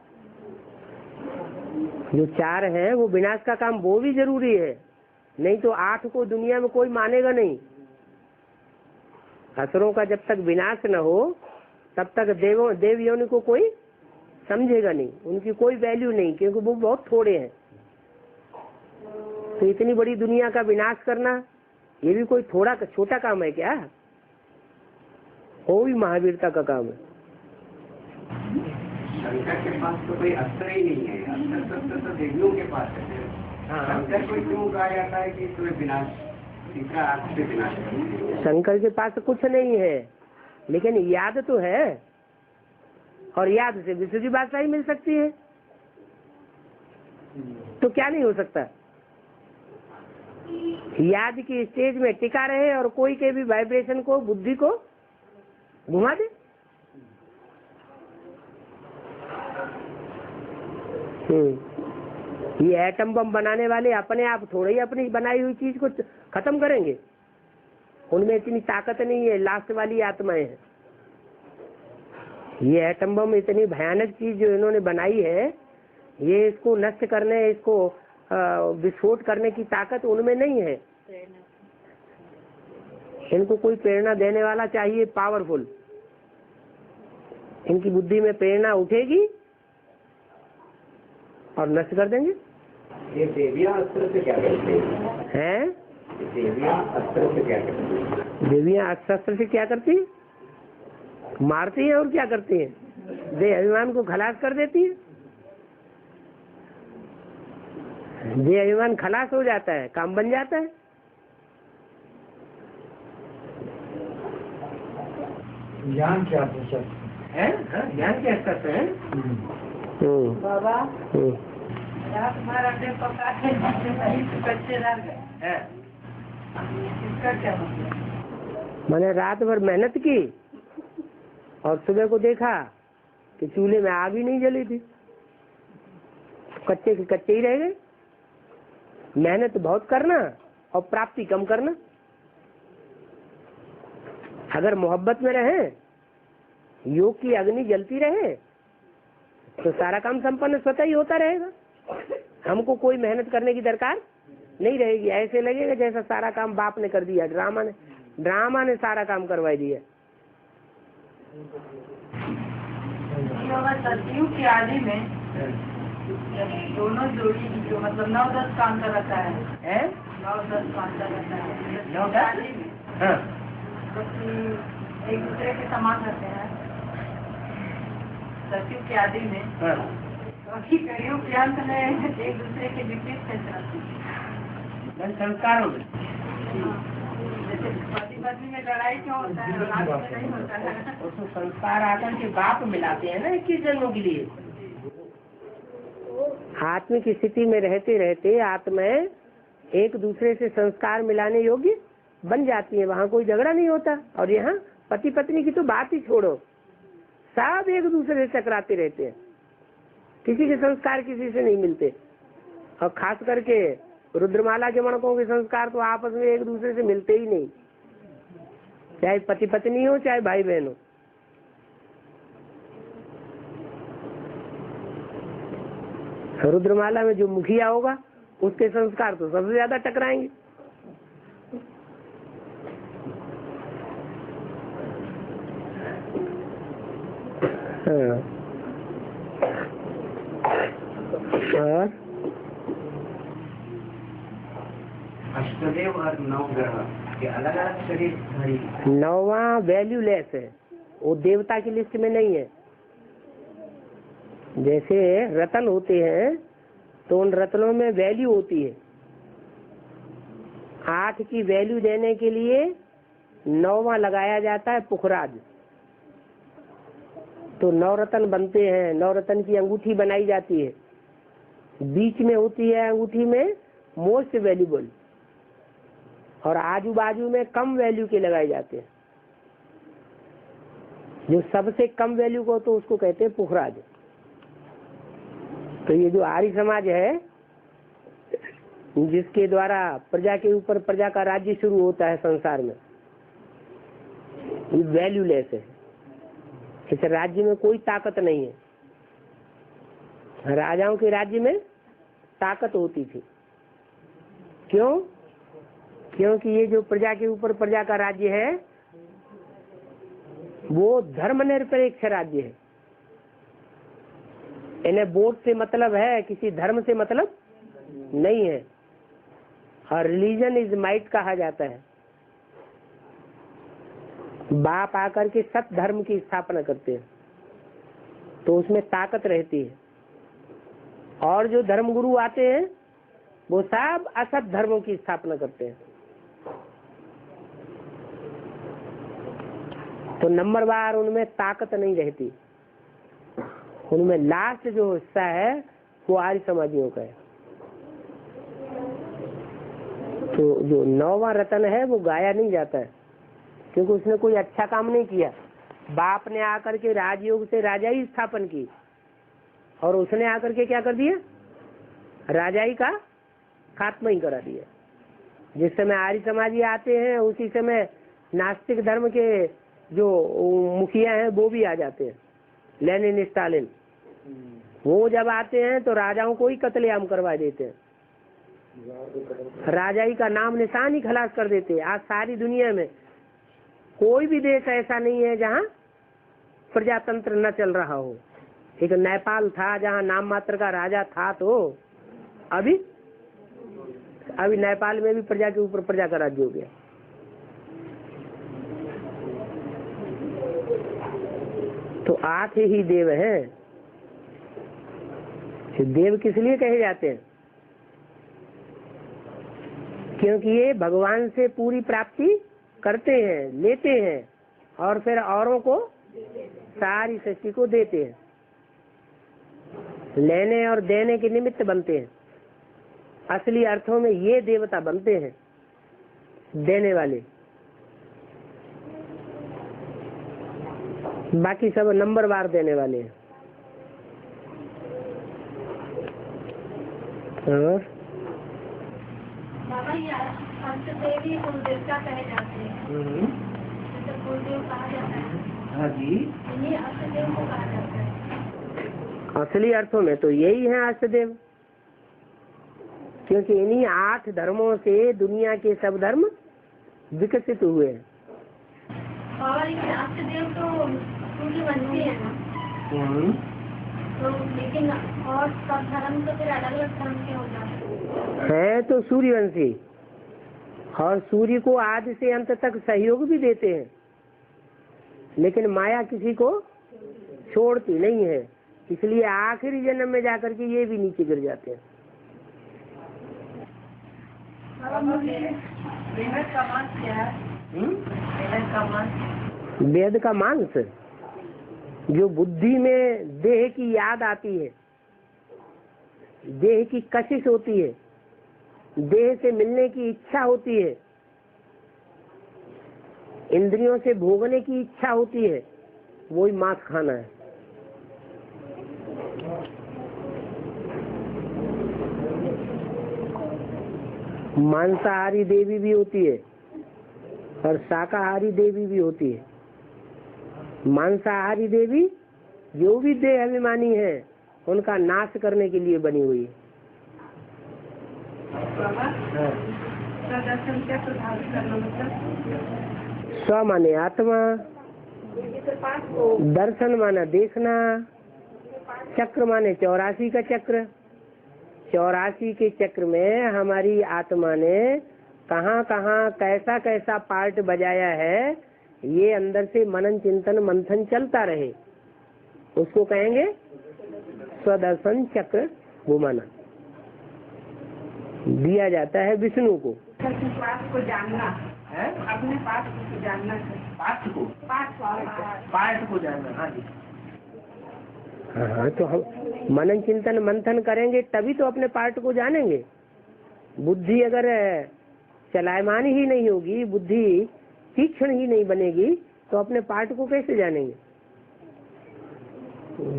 जो 4 हैं वो विनाश का काम, वो भी जरूरी है, नहीं तो 8 को दुनिया में कोई मानेगा नहीं। असुरों का जब तक विनाश न हो तब तक देव योनि को कोई समझेगा नहीं, उनकी कोई वैल्यू नहीं, क्योंकि वो बहुत थोड़े हैं। तो इतनी बड़ी दुनिया का विनाश करना ये भी कोई थोड़ा छोटा काम है क्या? वो भी महावीरता का काम है। शंकर के पास तो कोई अस्त्र ही नहीं है, अस्त्र तो देवियों के पास है। शंकर को क्यों कहा जाता है कि तुम्हें विनाश, तीसरा अर्थ से विनाश करेंगे? शंकर के पास कुछ नहीं है, लेकिन याद तो है, और याद से विष्णु की बादशाही मिल सकती है, तो क्या नहीं हो सकता? याद की स्टेज में टिका रहे और कोई के भी वाइब्रेशन को, बुद्धि को घुमा दे। ये एटम बम बनाने वाले अपने आप थोड़े ही अपनी बनाई हुई चीज को खत्म करेंगे, उनमें इतनी ताकत नहीं है। लास्ट वाली आत्माएं हैं। ये एटम बम इतनी भयानक चीज जो इन्होंने बनाई है, ये इसको नष्ट करने, इसको विस्फोट करने की ताकत उनमें नहीं है। इनको कोई प्रेरणा देने वाला चाहिए, पावरफुल। इनकी बुद्धि में प्रेरणा उठेगी और नष्ट कर देंगे। ये देवियां अस्त्र से क्या करती हैं? देवियां अस्त्र से क्या करती है? देवियां अस्त्र से क्या करती है? मारती है और क्या करती है? देह अभिमान को खलास कर देती है। देह अभिमान खलास हो जाता है, काम बन जाता है। ज्ञान क्या है? ज्ञान क्या शस्त्र है? बाबा रात भर अंडे पकाते कच्चे रह गए, इसका क्या मतलब? मैंने रात भर मेहनत की और सुबह को देखा कि चूल्हे में आग ही नहीं जली थी, कच्चे के कच्चे ही रह गए। मेहनत बहुत करना और प्राप्ति कम करना। अगर मोहब्बत में रहे, योग की अग्नि जलती रहे, तो सारा काम संपन्न स्वतः ही होता रहेगा। हमको कोई मेहनत करने की दरकार नहीं रहेगी। ऐसे लगेगा जैसा सारा काम बाप ने कर दिया, ड्रामा ने सारा काम करवा दिया। सतयुग की आदि में दोनों जोड़ी जो मतलब 9-10 का अंतर रहता है, 9-10 का अंतर रहता है 9-10 में, एक दूसरे के समान रहते हैं सतयुग की आदि में। कलयुग के अंत में एक दूसरे के विपरीत कैसे रहते हैं? संस्कारों में जैसे पति पत्नी में लड़ाई क्यों होता है, रात में नहीं होता है? उसको संस्कार आकर के बाप मिलाते हैं ना 21 जन्मों के लिए। आत्मिक स्थिति में रहते रहते आत्माएं एक दूसरे से संस्कार मिलाने योग्य बन जाती है, वहाँ कोई झगड़ा नहीं होता। और यहाँ पति पत्नी की तो बात ही छोड़ो, सब एक दूसरे से टकराते रहते हैं, किसी के संस्कार किसी से नहीं मिलते। और खास करके रुद्रमाला के मणकों के संस्कार तो आपस में एक दूसरे से मिलते ही नहीं, चाहे पति पत्नी हो चाहे भाई बहन हो। रुद्रमाला में जो मुखिया होगा उसके संस्कार तो सबसे ज्यादा टकराएंगे। हाँ। और अष्टदेव और 9 ग्रह के अलग अलग शरीरधारी। 9वां वैल्यूलेस है, वो देवता की लिस्ट में नहीं है। जैसे रत्न होते हैं तो उन रत्नों में वैल्यू होती है। 8 की वैल्यू देने के लिए 9वां लगाया जाता है पुखराज। तो नवरत्न बनते हैं, नवरत्न की अंगूठी बनाई जाती है, बीच में होती है अंगूठी में मोस्ट वैल्यूबल, और आजू बाजू में कम वैल्यू के लगाए जाते हैं। जो सबसे कम वैल्यू को तो उसको कहते हैं पुखराज। तो ये जो आर्य समाज है, जिसके द्वारा प्रजा के ऊपर प्रजा का राज्य शुरू होता है संसार में, ये वैल्यूलेस है। इस राज्य में कोई ताकत नहीं है। राजाओं के राज्य में ताकत होती थी। क्यों? क्योंकि ये जो प्रजा के ऊपर प्रजा का राज्य है वो धर्मनिरपेक्ष राज्य है। इन्हें वोट से मतलब है, किसी धर्म से मतलब नहीं है। और रिलीजन इज माइट कहा जाता है। बाप आकर के सत धर्म की स्थापना करते हैं तो उसमें ताकत रहती है, और जो धर्मगुरु आते हैं वो सब असत धर्मों की स्थापना करते हैं। तो नंबरवार उनमें ताकत नहीं रहती। उनमें लास्ट जो हिस्सा है वो आर्य समाजियों का है। तो जो 9वां रत्न है वो गाया नहीं जाता है, क्योंकि उसने कोई अच्छा काम नहीं किया। बाप ने आकर के राजयोग से राजाई स्थापन की, और उसने आकर के क्या कर दिया? राजाई का खात्मा ही करा दिया। जिस समय आर्य समाजी आते हैं उसी समय नास्तिक धर्म के जो मुखिया हैं वो भी आ जाते हैं, लेनिन, स्टालिन। वो जब आते हैं तो राजाओं को ही कत्लेआम करवा देते हैं, राजाई का नाम निशान ही खलास कर देते हैं। आज सारी दुनिया में कोई भी देश ऐसा नहीं है जहाँ प्रजातंत्र न चल रहा हो। एक नेपाल था जहाँ नाम मात्र का राजा था, तो अभी नेपाल में भी प्रजा के ऊपर प्रजा का राज्य हो गया। तो 8 ही देव हैं। देव किस लिए कहे जाते हैं? क्योंकि ये भगवान से पूरी प्राप्ति करते हैं, लेते हैं, और फिर औरों को, सारी सृष्टि को देते हैं। लेने और देने के निमित्त बनते हैं। असली अर्थों में ये देवता बनते हैं, देने वाले। बाकी सब नंबरवार देने वाले हैं। और बाबा ये अष्टदेव ही कुलदेवता कहे जाते हैं। जैसे कुलदेव कहा जाता है। हाँ जी, इन्हीं अष्टदेव को कहा जाता है। असली अर्थों में तो यही है अष्टदेव, क्योंकि इन्हीं 8 धर्मों से दुनिया के सब धर्म विकसित हुए हैं। बाबा लेकिन अष्टदेव तो सूर्यवंशी है ना, तो लेकिन और सब धर्म तो फिर अलग अलग धर्म के हो जाते है। तो सूर्यवंशी, और सूर्य को आदि से अंत तक सहयोग भी देते हैं, लेकिन माया किसी को छोड़ती नहीं है। इसलिए आखिरी जन्म में जाकर के ये भी नीचे गिर जाते हैं। वेद का मांस क्या है? वेद का मांस, वेद का मांस जो बुद्धि में देह की याद आती है, देह की कशिश होती है, देह से मिलने की इच्छा होती है, इंद्रियों से भोगने की इच्छा होती है, वही मांस खाना है। मांसाहारी देवी भी होती है और शाकाहारी देवी भी होती है। मांसाहारी देवी जो भी देह अभिमानी है उनका नाश करने के लिए बनी हुई है। स्व माने आत्मा, दर्शन माना देखना, चक्र माने 84 का चक्र। 84 के चक्र में हमारी आत्मा ने कहाँ कहाँ कैसा कैसा पार्ट बजाया है, ये अंदर से मनन चिंतन मंथन चलता रहे, उसको कहेंगे स्वदर्शन चक्र घुमाना। दिया जाता है विष्णु को। पाठ को जानना है, अपने पाठ को जानना है। पाठ को, पाठ को जानना। हाँ जी, हाँ, तो हम मनन चिंतन मंथन करेंगे तभी तो अपने पार्ट को जानेंगे। बुद्धि अगर चलायमान ही नहीं होगी, बुद्धि तीक्ष्ण ही नहीं बनेगी, तो अपने पार्ट को कैसे जानेंगे।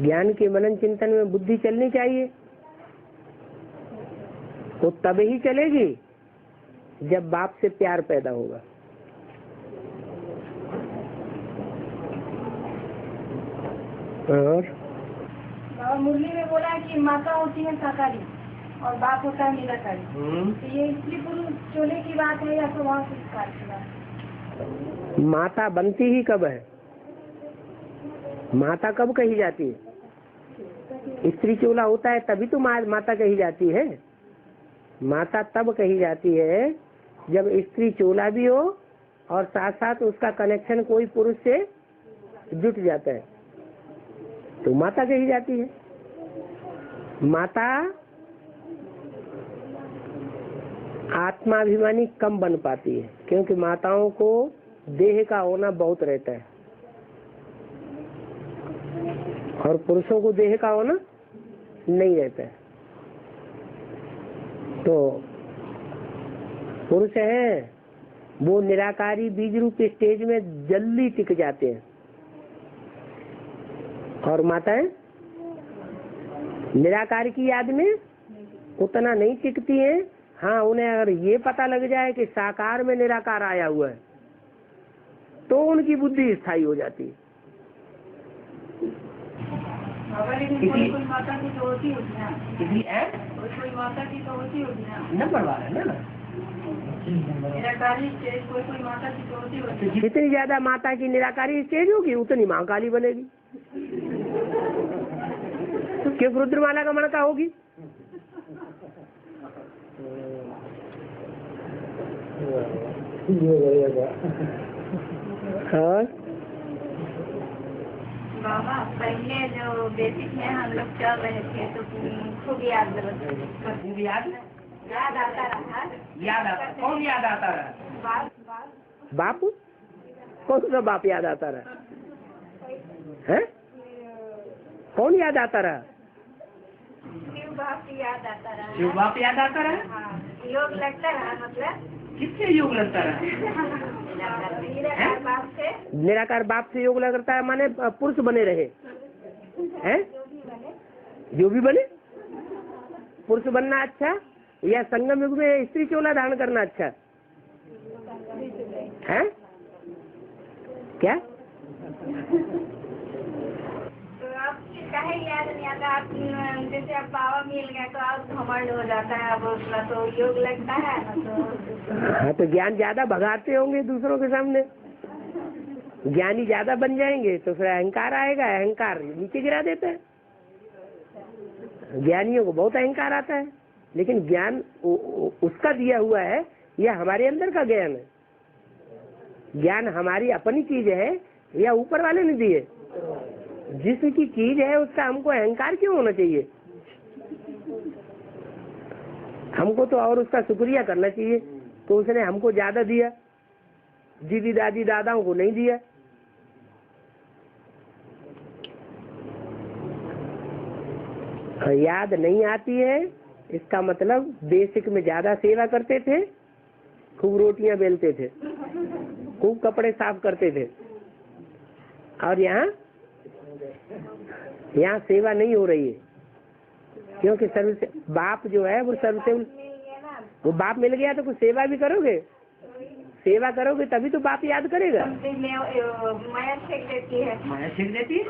ज्ञान के मनन चिंतन में बुद्धि चलनी चाहिए, तो तब ही चलेगी जब बाप से प्यार पैदा होगा। और मुरली में बोला है कि माता होती है साकारी और बाप होता है निराकारी। तो ये स्त्री पुरुष चोले की बात है या स्वभाव संस्कार की बात? माता बनती ही कब है, माता कब कही जाती है? स्त्री चोला होता है तभी तो माता कही जाती है। माता तब कही जाती है जब स्त्री चोला भी हो और साथ साथ उसका कनेक्शन कोई पुरुष से जुट जाता है, तो माता कही जाती है। माता आत्माभिमानी कम बन पाती है, क्योंकि माताओं को देह का होना बहुत रहता है और पुरुषों को देह का होना नहीं रहता है। तो पुरुष हैं वो निराकारी बीज रूप स्टेज में जल्दी टिक जाते हैं और माताएं निराकार की याद में उतना नहीं टिकती हैं। हाँ, उन्हें अगर ये पता लग जाए कि साकार में निराकार आया हुआ है तो उनकी बुद्धि स्थायी हो जाती है। कोई माता की तो होती कोई माता की तो होती नंबर वाला ना, निराकारी स्टेज कोई माता की तो होती जितनी ज्यादा माता की निराकारी स्टेज होगी उतनी महाकाली बनेगी। तो क्यों रुद्रमाला का मणका होगी? हाँ, बाबा पहले जो बेसिक में हम लोग चल रहे थे तो खूब याद आता रहा। कौन याद आता रहा? बाप? कौन सा बाप याद आता रहा है? कौन याद आता रहा? शिव बाप याद आता रहा। शिव बाप याद आता रहा? हाँ, योग लगता रहा। मतलब किससे योग लगता रहा? निराकार बाप से। निराकार बाप से योग लगता है, माने पुरुष बने रहे हैं, जो भी बने। पुरुष बनना अच्छा या संगम युग में स्त्री चोला धारण करना अच्छा है? क्या काहे याद नहीं आता? आप जैसे आप पावा मिल गया तो आप घमंड हो जाता है, अब उसका तो योग लगता है ना। तो हाँ, तो ज्ञान ज्यादा भगाते होंगे दूसरों के सामने, ज्ञानी ज्यादा बन जाएंगे तो फिर अहंकार आएगा, अहंकार नीचे गिरा देता है। ज्ञानियों को बहुत अहंकार आता है, लेकिन ज्ञान उसका दिया हुआ है, यह हमारे अंदर का ज्ञान है। ज्ञान हमारी अपनी चीज है या ऊपर वाले ने दी है? जिसकी चीज है उसका हमको अहंकार क्यों होना चाहिए? हमको तो और उसका शुक्रिया करना चाहिए तो उसने हमको ज्यादा दिया, दीदी दादी दादाओं को नहीं दिया। याद नहीं आती है इसका मतलब बेसिक में ज्यादा सेवा करते थे, खूब रोटियां बेलते थे, खूब कपड़े साफ करते थे, और यहाँ सेवा नहीं हो रही है, क्योंकि सर्व बाप जो है वो सर्व से वो बाप मिल गया तो कुछ सेवा भी करोगे, सेवा करोगे तभी तो बाप याद करेगा। माया छेक देती है। माया छेक देती है,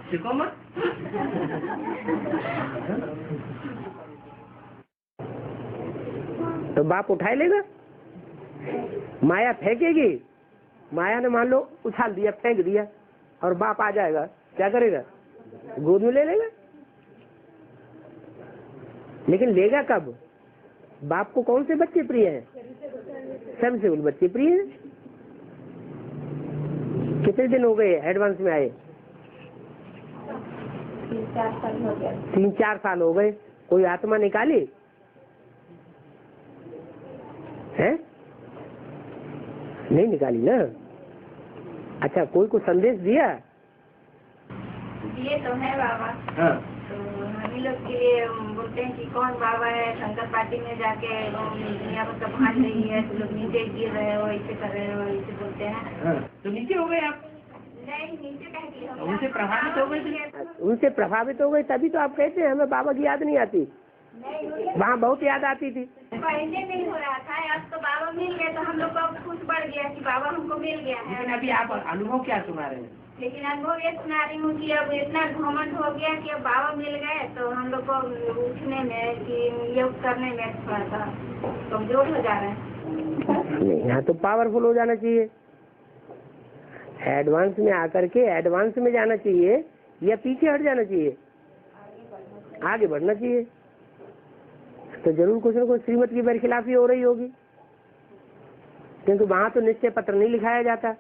सीखो मत। तो बाप उठाए लेगा, माया फेंकेगी, माया ने मान लो उछाल दिया, फेंक दिया, और बाप आ जाएगा, क्या करेगा? गोद में ले लेगा। लेकिन लेगा कब? बाप को कौन से बच्चे प्रिय हैं? सबसे उन बच्चे प्रिय हैं। कितने दिन हो गए एडवांस में आए? 3-4 साल हो गए। कोई आत्मा निकाली है? नहीं निकाली ना। अच्छा, कोई को संदेश दिया? ये तो है बाबा। हाँ तो हम ही लोग के लिए बोलते हैं कि कौन बाबा है, शंकर पार्टी में जाके दुनिया को सब भाग रही है, तो लोग नीचे गिर रहे हो, ऐसे कर रहे हो, ऐसे बोलते हैं। हाँ, तो नीचे हो गए आप, नहीं नीचे कह दिए हम। उनसे प्रभावित हो गए। उनसे प्रभावित हो गए तभी तो आप कहते हैं हमें बाबा की याद नहीं आती। नहीं वहाँ बहुत याद आती थी। पहले नहीं हो रहा था, अब तो बाबा मिल गए तो हम लोग को खुश बढ़ गया कि बाबा हमको मिल गया है। लेकिन अभी आप अनुभव क्या सुना रहे हैं? लेकिन अनुभव ये सुना रही हूँ कि अब इतना घमंड हो गया कि अब बाबा मिल गए तो हम लोग को उठने में कि योग करने में थोड़ा सा कमजोर हो जा रहे हैं। नहीं, यहाँ तो पावरफुल हो जाना चाहिए, एडवांस में आकर के एडवांस में जाना चाहिए या पीछे हट जाना चाहिए, आगे बढ़ना चाहिए। तो जरूर कुछ न कुछ श्रीमत की बरखिलाफी हो रही होगी, क्योंकि वहाँ तो निश्चय पत्र नहीं लिखाया जाता।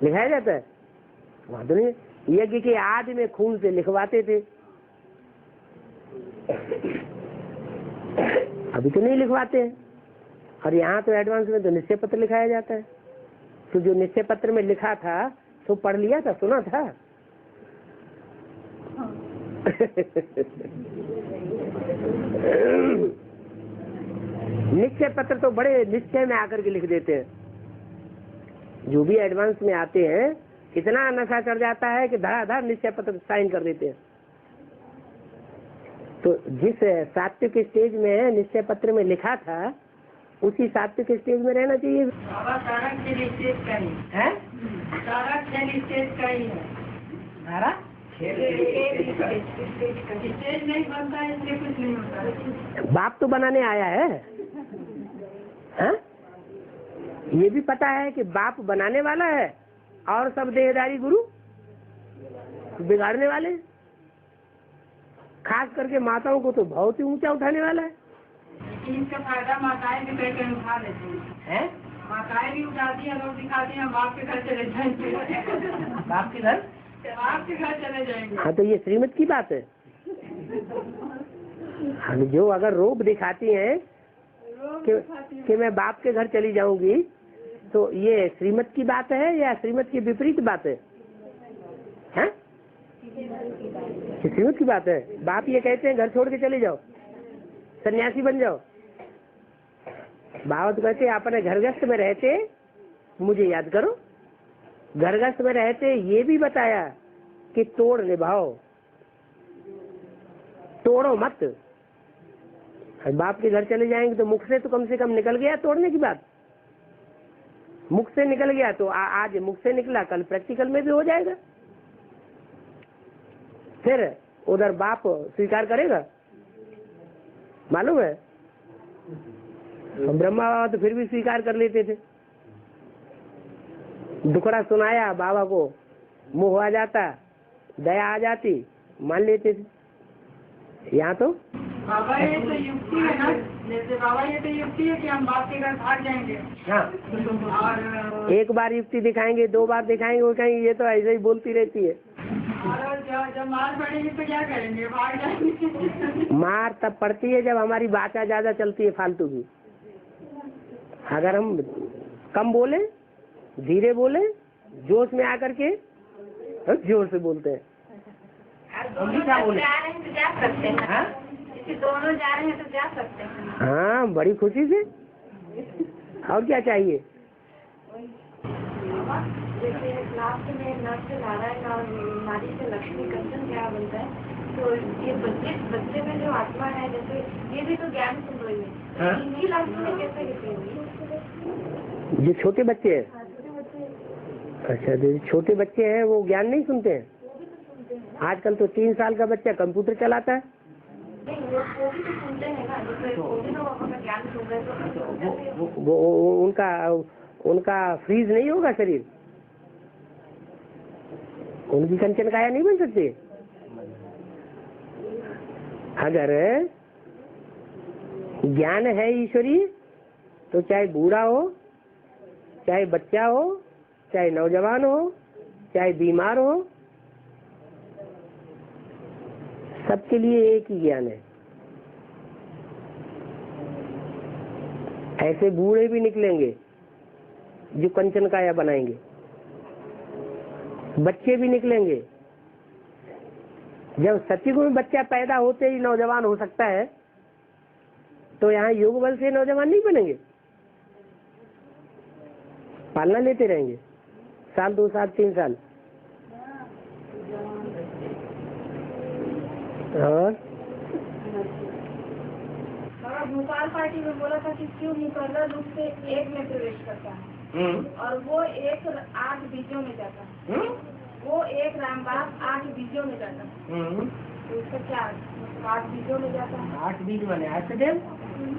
लिखाया जाता है वहाँ तो नहीं। यज्ञ के आदि में खून से लिखवाते थे, अभी तो नहीं लिखवाते हैं। और यहाँ तो एडवांस में तो निश्चय पत्र लिखाया जाता है। तो जो निश्चय पत्र में लिखा था तो पढ़ लिया था, सुना था। निश्चय पत्र तो बड़े निश्चय में आकर के लिख देते हैं। जो भी एडवांस में आते हैं इतना नशा चढ़ जाता है कि धड़ाधड़ निश्चय पत्र साइन कर देते हैं। तो जिस सात्विक स्टेज में निश्चय पत्र में लिखा था उसी सात्विक स्टेज में रहना चाहिए। बाबा सारा खेल स्टेज का ही है, सारा खेल स्टेज का ही है। सारा स्टेज नहीं बनता है इसलिए कुछ नहीं होता। बाप तो बनाने आया है, हाँ? ये भी पता है कि बाप बनाने वाला है और सब देहदारी गुरु बिगाड़ने वाले। खास करके माताओं को तो बहुत ही ऊंचा उठाने वाला है। लेकिन इसका फायदा माताएं भी कहीं कहीं उठा लेती हैं। माताएं भी उठाती हैं, लोग दिखाती हैं बाप के घर चले जाएंगे। बाप के घर, बाप के घर चले जाएंगे। हाँ, तो ये श्रीमत की बात है। हम जो अगर रोब दिखाती हैं कि मैं बाप के घर चली जाऊंगी, तो ये श्रीमत की बात है या श्रीमत की विपरीत बात है? हैं? श्रीमत की बात है। बाप ये कहते हैं घर छोड़ के चले जाओ, सन्यासी बन जाओ। बाबा तो कहते हैं अपने घरगस्त में रहते मुझे याद करो। घरगस्त में रहते ये भी बताया कि तोड़ निभाओ, तोड़ो मत। बाप के घर चले जाएंगे तो मुख से तो कम से कम निकल गया तोड़ने की बात। मुख से निकल गया तो आज मुख से निकला, कल प्रैक्टिकल में भी हो जाएगा। फिर उधर बाप स्वीकार करेगा, मालूम है? ब्रह्मा बाबा तो फिर भी स्वीकार कर लेते थे। दुखड़ा सुनाया बाबा को, मोह आ जाता, दया आ जाती, मान लेते थे। यहाँ तो बाबा ये तो युक्ति है ना, जैसे बाबा ये तो युक्ति है कि हम बाप के घर भाग जाएंगे। हाँ, और एक बार युक्ति दिखाएंगे, दो बार दिखाएंगे, वो कहेंगे ये तो ऐसे ही बोलती रहती है। जब मार पड़ेगी तो क्या करेंगे, भाग जाएंगे। मार तब पड़ती है जब हमारी वाचा ज्यादा चलती है फालतू की। अगर हम कम बोले, धीरे बोले, जोश में आकर के जोर से बोलते हैं। हम क्या बोले? जा रहे हैं तो जा सकते हैं। हाँ? जैसे दोनों जा रहे हैं तो जा सकते हैं। हाँ, बड़ी खुशी से। और क्या चाहिए? जैसे लास्ट में नर से नारायण और नारी से लक्ष्मी कंचन क्या बनता है, तो ये बच्चे में जो आत्मा है, जैसे ये भी तो ज्ञान सुन रही है, हाँ? इनकी लास्ट में कैसे लिखी हुई? जो छोटे बच्चे हैं, अच्छा, जो छोटे बच्चे हैं वो ज्ञान नहीं सुनते हैं। आजकल तो 3 साल का बच्चा कंप्यूटर चलाता है। नहीं, वो भी तो सुनते हैं ना, जैसे वो भी तो अपना ज्ञान सुन रहे हैं, तो वो उनका फ्रीज नहीं होगा शरीर, उनकी कंचन काया नहीं बन सकती। अगर ज्ञान है ईश्वरीय तो चाहे बूढ़ा हो, चाहे बच्चा हो, चाहे नौजवान हो, चाहे बीमार हो, सबके लिए एक ही ज्ञान है। ऐसे बूढ़े भी निकलेंगे जो कंचन काया बनाएंगे, बच्चे भी निकलेंगे जब सतयुग में बच्चा पैदा होते ही नौजवान हो सकता है, तो यहाँ योग बल से नौजवान नहीं बनेंगे, पालना लेते रहेंगे साल 2 साल 3 साल। और भोपाल पार्टी में बोला था कि क्यों मुकर्रर रूप से एक में प्रवेश करता है और वो एक 8 बीजों में जाता है, वो एक रामबाग 8 बीजों में जाता है, तो उसका क्या 8 बीजों में जाता है? 8 बीज माने 8 देव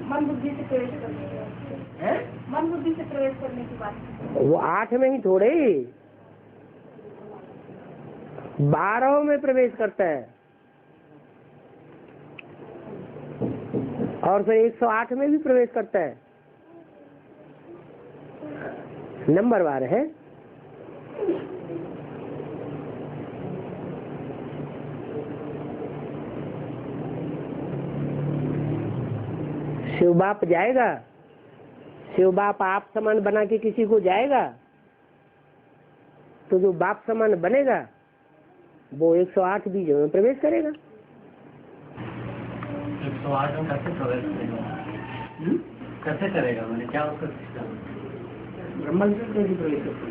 मन बुद्धि से प्रवेश करने की, मन बुद्धि से प्रवेश करने की बात। वो 8 में ही थोड़े 12 में प्रवेश करता है और फिर 108 में भी प्रवेश करता है। नंबरवार है। शिव बाप जाएगा, शिव बाप आप समान बना के किसी को जाएगा, तो जो बाप समान बनेगा वो 108 बीजों में प्रवेश करेगा। 108 में कैसे प्रवेश करेगा? कैसे करेगा, मैंने क्या उसका सिस्टम? ब्रह्मा से कैसे प्रवेश करेगा?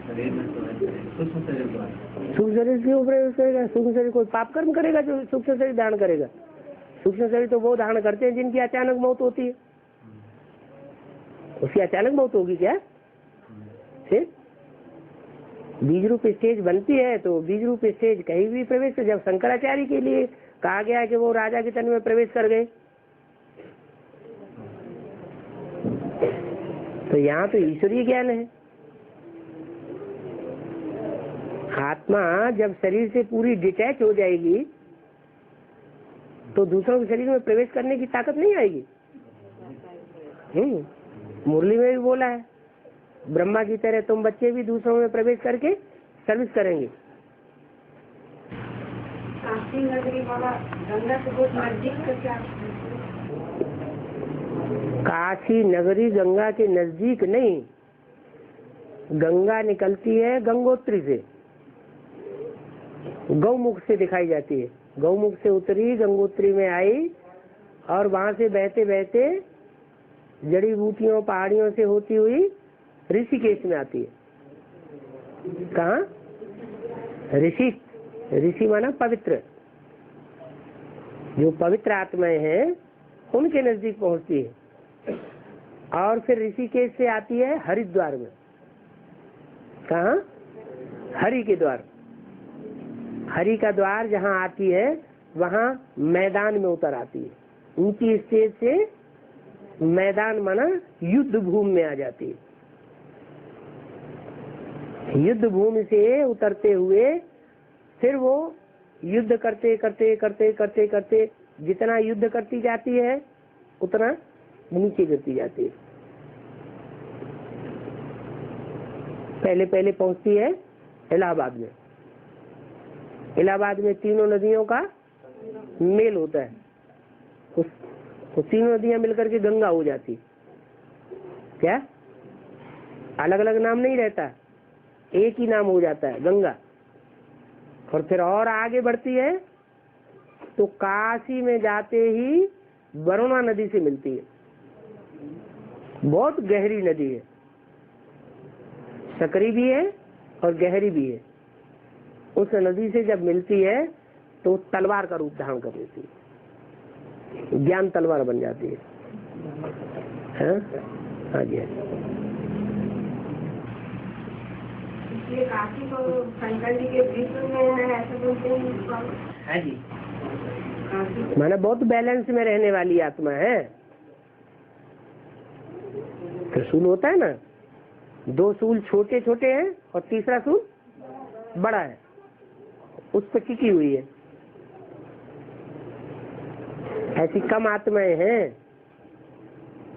शरीर में प्रवेश करेगा, सूक्ष्म शरीर के बाद। सूक्ष्म शरीर क्यों प्रवेश करेगा? सूक्ष्म शरीर कोई पाप कर्म करेगा जो सूक्ष्म शरीर धारण करेगा? सूक्ष्म शरीर तो वो धारण करते हैं जिनकी अचानक मौत होती है। उसकी अचानक मौत होगी क्या? फिर बीज रूप स्टेज बनती है, तो बीज रूप स्टेज कहीं भी प्रवेश, जब शंकराचार्य के लिए कहा गया है कि वो राजा के तन में प्रवेश कर गए, तो यहाँ तो ईश्वरीय ज्ञान है। आत्मा जब शरीर से पूरी डिटैच हो जाएगी तो दूसरों के शरीर में प्रवेश करने की ताकत नहीं आएगी। मुरली में भी बोला है, ब्रह्मा की तरह तुम बच्चे भी दूसरों में प्रवेश करके सर्विस करेंगे। काशी नगरी वाला गंगा से बहुत नजदीक का क्या? काशी नगरी गंगा के नजदीक नहीं, गंगा निकलती है गंगोत्री से, गौमुख से दिखाई जाती है। गौमुख से उतरी, गंगोत्री में आई और वहां से बहते बहते जड़ी बूटियों पहाड़ियों से होती हुई ऋषिकेश में आती है। कहाँ? ऋषि, ऋषि माना पवित्र, जो पवित्र आत्माएं हैं उनके नजदीक पहुंचती है और फिर ऋषिकेश से आती है हरिद्वार में। कहाँ? हरि के द्वार। हरि का द्वार जहाँ आती है वहाँ मैदान में उतर आती है। ऊंची स्टेज से मैदान माना युद्ध भूमि में आ जाती है। युद्ध भूमि से उतरते हुए फिर वो युद्ध करते करते करते करते करते जितना युद्ध करती जाती है उतना नीचे गिरती जाती है। पहले पहले पहुंचती है इलाहाबाद में। इलाहाबाद में तीनों नदियों का मेल होता है, वो तीनों नदियां मिलकर के गंगा हो जाती। क्या? अलग अलग नाम नहीं रहता, एक ही नाम हो जाता है गंगा। और फिर और आगे बढ़ती है तो काशी में जाते ही वरुणा नदी से मिलती है। बहुत गहरी नदी है, सकरी भी है और गहरी भी है। उस नदी से जब मिलती है तो तलवार का रूप धारण कर लेती है, ज्ञान तलवार बन जाती है। हाँ जी, ये काशी को शंकर जी के विश्व में है ऐसा बोलते हैं। हाँ जी, माना बहुत बैलेंस में रहने वाली आत्मा है। त्रिशूल होता है ना, 2 सूल छोटे छोटे हैं और तीसरा सूल बड़ा है, उस पर टिकी हुई है। ऐसी कम आत्माएं हैं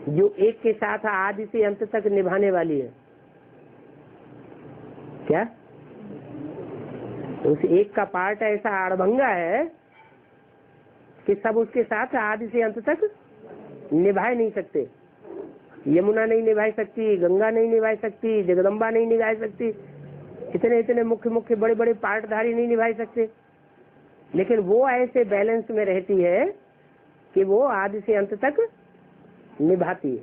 जो एक के साथ आदि से अंत तक निभाने वाली है। क्या? उस एक का पार्ट ऐसा आड़भंगा है कि सब उसके साथ आदि से अंत तक निभाए नहीं सकते। यमुना नहीं निभाई सकती, गंगा नहीं निभाई सकती, जगदम्बा नहीं निभाई सकती, इतने इतने मुख्य मुख्य बड़े बड़े पार्टधारी नहीं निभाई सकते। लेकिन वो ऐसे बैलेंस में रहती है कि वो आदि से अंत तक निभाती है।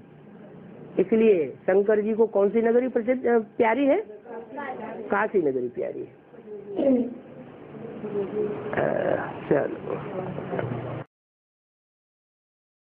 इसलिए शंकर जी को कौन सी नगरी प्रसिद्ध प्यारी है? काशी नगरी प्यारी है। चलो।